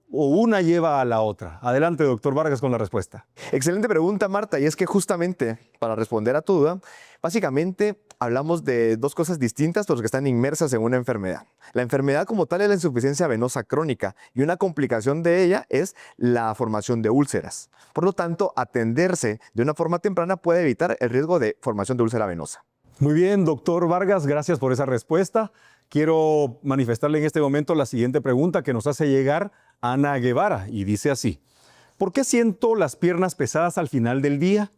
una lleva a la otra? Adelante, doctor Vargas, con la respuesta. Excelente pregunta, Marta, y es que justamente para responder a tu duda, básicamente hablamos de dos cosas distintas, pero que están inmersas en una enfermedad. La enfermedad como tal es la insuficiencia venosa crónica y una complicación de ella es la formación de úlceras. Por lo tanto, atenderse de una forma temprana puede evitar el riesgo de formación de úlcera venosa. Muy bien, doctor Vargas, gracias por esa respuesta. Quiero manifestarle en este momento la siguiente pregunta que nos hace llegar Ana Guevara y dice así: ¿por qué siento las piernas pesadas al final del día?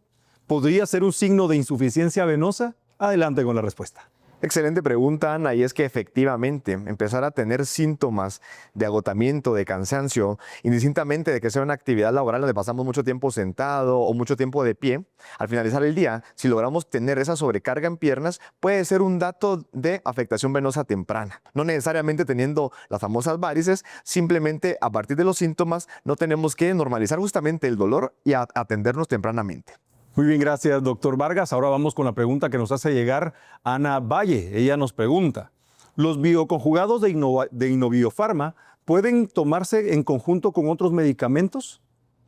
¿Podría ser un signo de insuficiencia venosa? Adelante con la respuesta. Excelente pregunta, Ana, y es que efectivamente empezar a tener síntomas de agotamiento, de cansancio, indistintamente de que sea una actividad laboral donde pasamos mucho tiempo sentado o mucho tiempo de pie, al finalizar el día, si logramos tener esa sobrecarga en piernas, puede ser un dato de afectación venosa temprana. No necesariamente teniendo las famosas varices, simplemente a partir de los síntomas no tenemos que normalizar justamente el dolor y atendernos tempranamente. Muy bien, gracias, doctor Vargas. Ahora vamos con la pregunta que nos hace llegar Ana Valle. Ella nos pregunta: ¿los bioconjugados de Innoviofarma pueden tomarse en conjunto con otros medicamentos?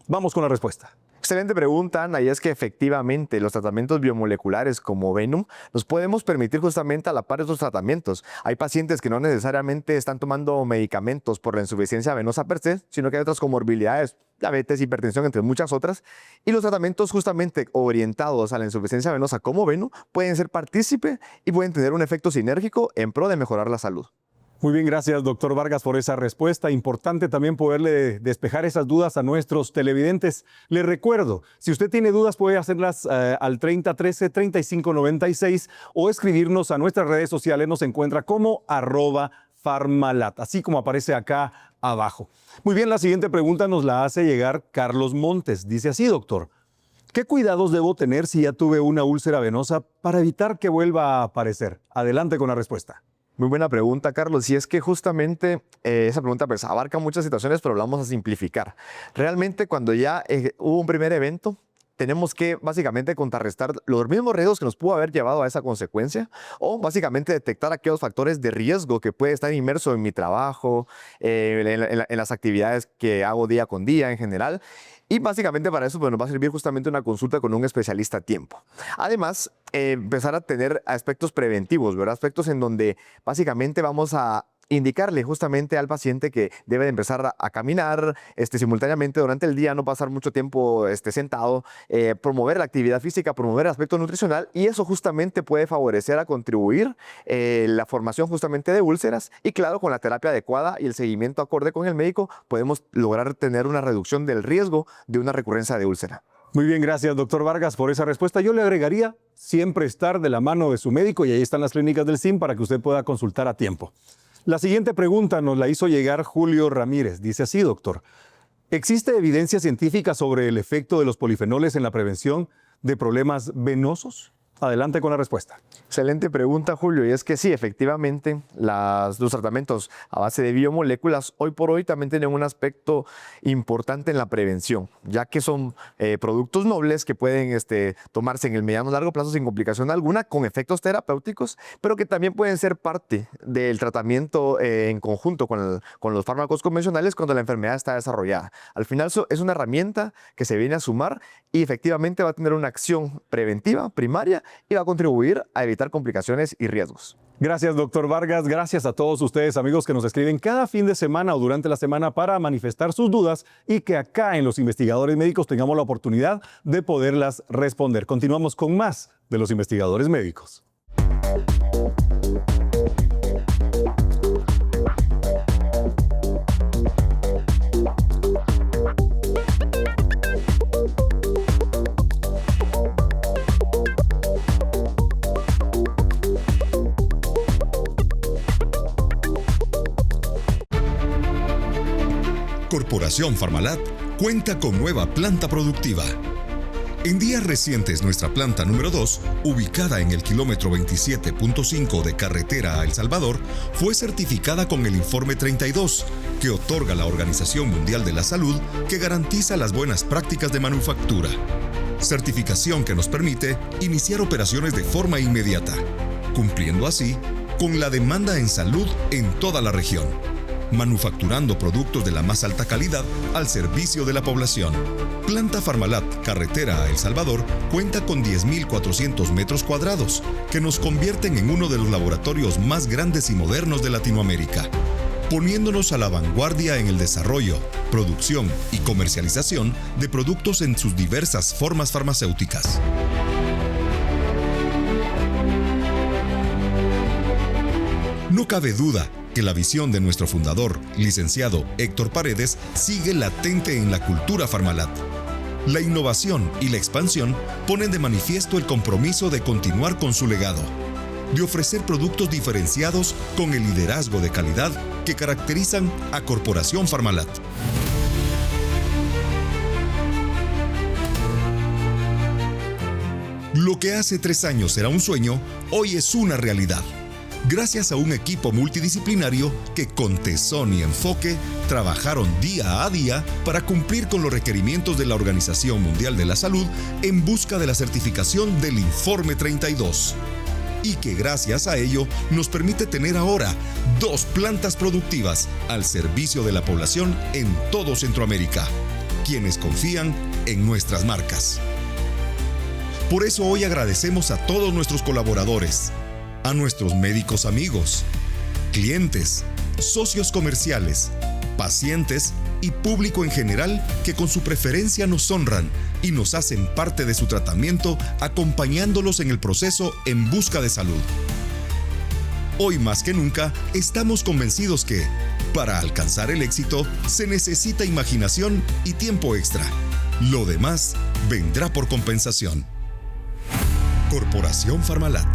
Vamos con la respuesta. Excelente pregunta, Ana, y es que efectivamente los tratamientos biomoleculares como Venum nos podemos permitir justamente a la par de estos tratamientos. Hay pacientes que no necesariamente están tomando medicamentos por la insuficiencia venosa per se, sino que hay otras comorbilidades, diabetes, hipertensión, entre muchas otras, y los tratamientos justamente orientados a la insuficiencia venosa como Venum pueden ser partícipe y pueden tener un efecto sinérgico en pro de mejorar la salud. Muy bien, gracias, doctor Vargas, por esa respuesta. Importante también poderle despejar esas dudas a nuestros televidentes. Les recuerdo, si usted tiene dudas, puede hacerlas al 3013-3596 o escribirnos a nuestras redes sociales. Nos encuentra como @Farmalat, así como aparece acá abajo. Muy bien, la siguiente pregunta nos la hace llegar Carlos Montes. Dice así, doctor: ¿qué cuidados debo tener si ya tuve una úlcera venosa para evitar que vuelva a aparecer? Adelante con la respuesta. Muy buena pregunta, Carlos. Y es que justamente esa pregunta pues, abarca muchas situaciones, pero la vamos a simplificar. Realmente, cuando ya hubo un primer evento, tenemos que básicamente contrarrestar los mismos riesgos que nos pudo haber llevado a esa consecuencia, o básicamente detectar aquellos factores de riesgo que puede estar inmerso en mi trabajo, en las actividades que hago día con día en general. Y básicamente para eso pues, nos va a servir justamente una consulta con un especialista a tiempo. Además, empezar a tener aspectos preventivos, ¿verdad? Aspectos en donde básicamente vamos a indicarle justamente al paciente que debe de empezar a caminar simultáneamente durante el día, no pasar mucho tiempo sentado, promover la actividad física, promover el aspecto nutricional, y eso justamente puede favorecer a contribuir la formación justamente de úlceras, y claro, con la terapia adecuada y el seguimiento acorde con el médico podemos lograr tener una reducción del riesgo de una recurrencia de úlcera. Muy bien, gracias, doctor Vargas, por esa respuesta. Yo le agregaría siempre estar de la mano de su médico, y ahí están las clínicas del CIM para que usted pueda consultar a tiempo. La siguiente pregunta nos la hizo llegar Julio Ramírez. Dice así, doctor: ¿existe evidencia científica sobre el efecto de los polifenoles en la prevención de problemas venosos? Adelante con la respuesta. Excelente pregunta, Julio. Y es que sí, efectivamente, los tratamientos a base de biomoléculas hoy por hoy también tienen un aspecto importante en la prevención, ya que son productos nobles que pueden tomarse en el mediano o largo plazo sin complicación alguna, con efectos terapéuticos, pero que también pueden ser parte del tratamiento en conjunto con los fármacos convencionales cuando la enfermedad está desarrollada. Al final es una herramienta que se viene a sumar y efectivamente va a tener una acción preventiva primaria y va a contribuir a evitar complicaciones y riesgos. Gracias, doctor Vargas. Gracias a todos ustedes, amigos, que nos escriben cada fin de semana o durante la semana para manifestar sus dudas, y que acá en Los Investigadores Médicos tengamos la oportunidad de poderlas responder. Continuamos con más de Los Investigadores Médicos. Corporación Farmalat cuenta con nueva planta productiva. En días recientes, nuestra planta número 2, ubicada en el kilómetro 27.5 de carretera a El Salvador, fue certificada con el informe 32, que otorga la Organización Mundial de la Salud, que garantiza las buenas prácticas de manufactura. Certificación que nos permite iniciar operaciones de forma inmediata, cumpliendo así con la demanda en salud en toda la región, manufacturando productos de la más alta calidad al servicio de la población. Planta Farmalat, carretera a El Salvador, cuenta con 10.400 metros cuadrados, que nos convierten en uno de los laboratorios más grandes y modernos de Latinoamérica, poniéndonos a la vanguardia en el desarrollo, producción y comercialización de productos en sus diversas formas farmacéuticas. No cabe duda que la visión de nuestro fundador, licenciado Héctor Paredes, sigue latente en la cultura Farmalat. La innovación y la expansión ponen de manifiesto el compromiso de continuar con su legado, de ofrecer productos diferenciados con el liderazgo de calidad que caracterizan a Corporación Farmalat. Lo que hace 3 años era un sueño, hoy es una realidad. Gracias a un equipo multidisciplinario que con tesón y enfoque trabajaron día a día para cumplir con los requerimientos de la Organización Mundial de la Salud en busca de la certificación del Informe 32. Y que gracias a ello nos permite tener ahora 2 plantas productivas al servicio de la población en todo Centroamérica, quienes confían en nuestras marcas. Por eso hoy agradecemos a todos nuestros colaboradores, a nuestros médicos amigos, clientes, socios comerciales, pacientes y público en general que con su preferencia nos honran y nos hacen parte de su tratamiento, acompañándolos en el proceso en busca de salud. Hoy más que nunca, estamos convencidos que, para alcanzar el éxito, se necesita imaginación y tiempo extra. Lo demás vendrá por compensación. Corporación Farmalat.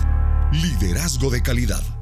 Liderazgo de calidad.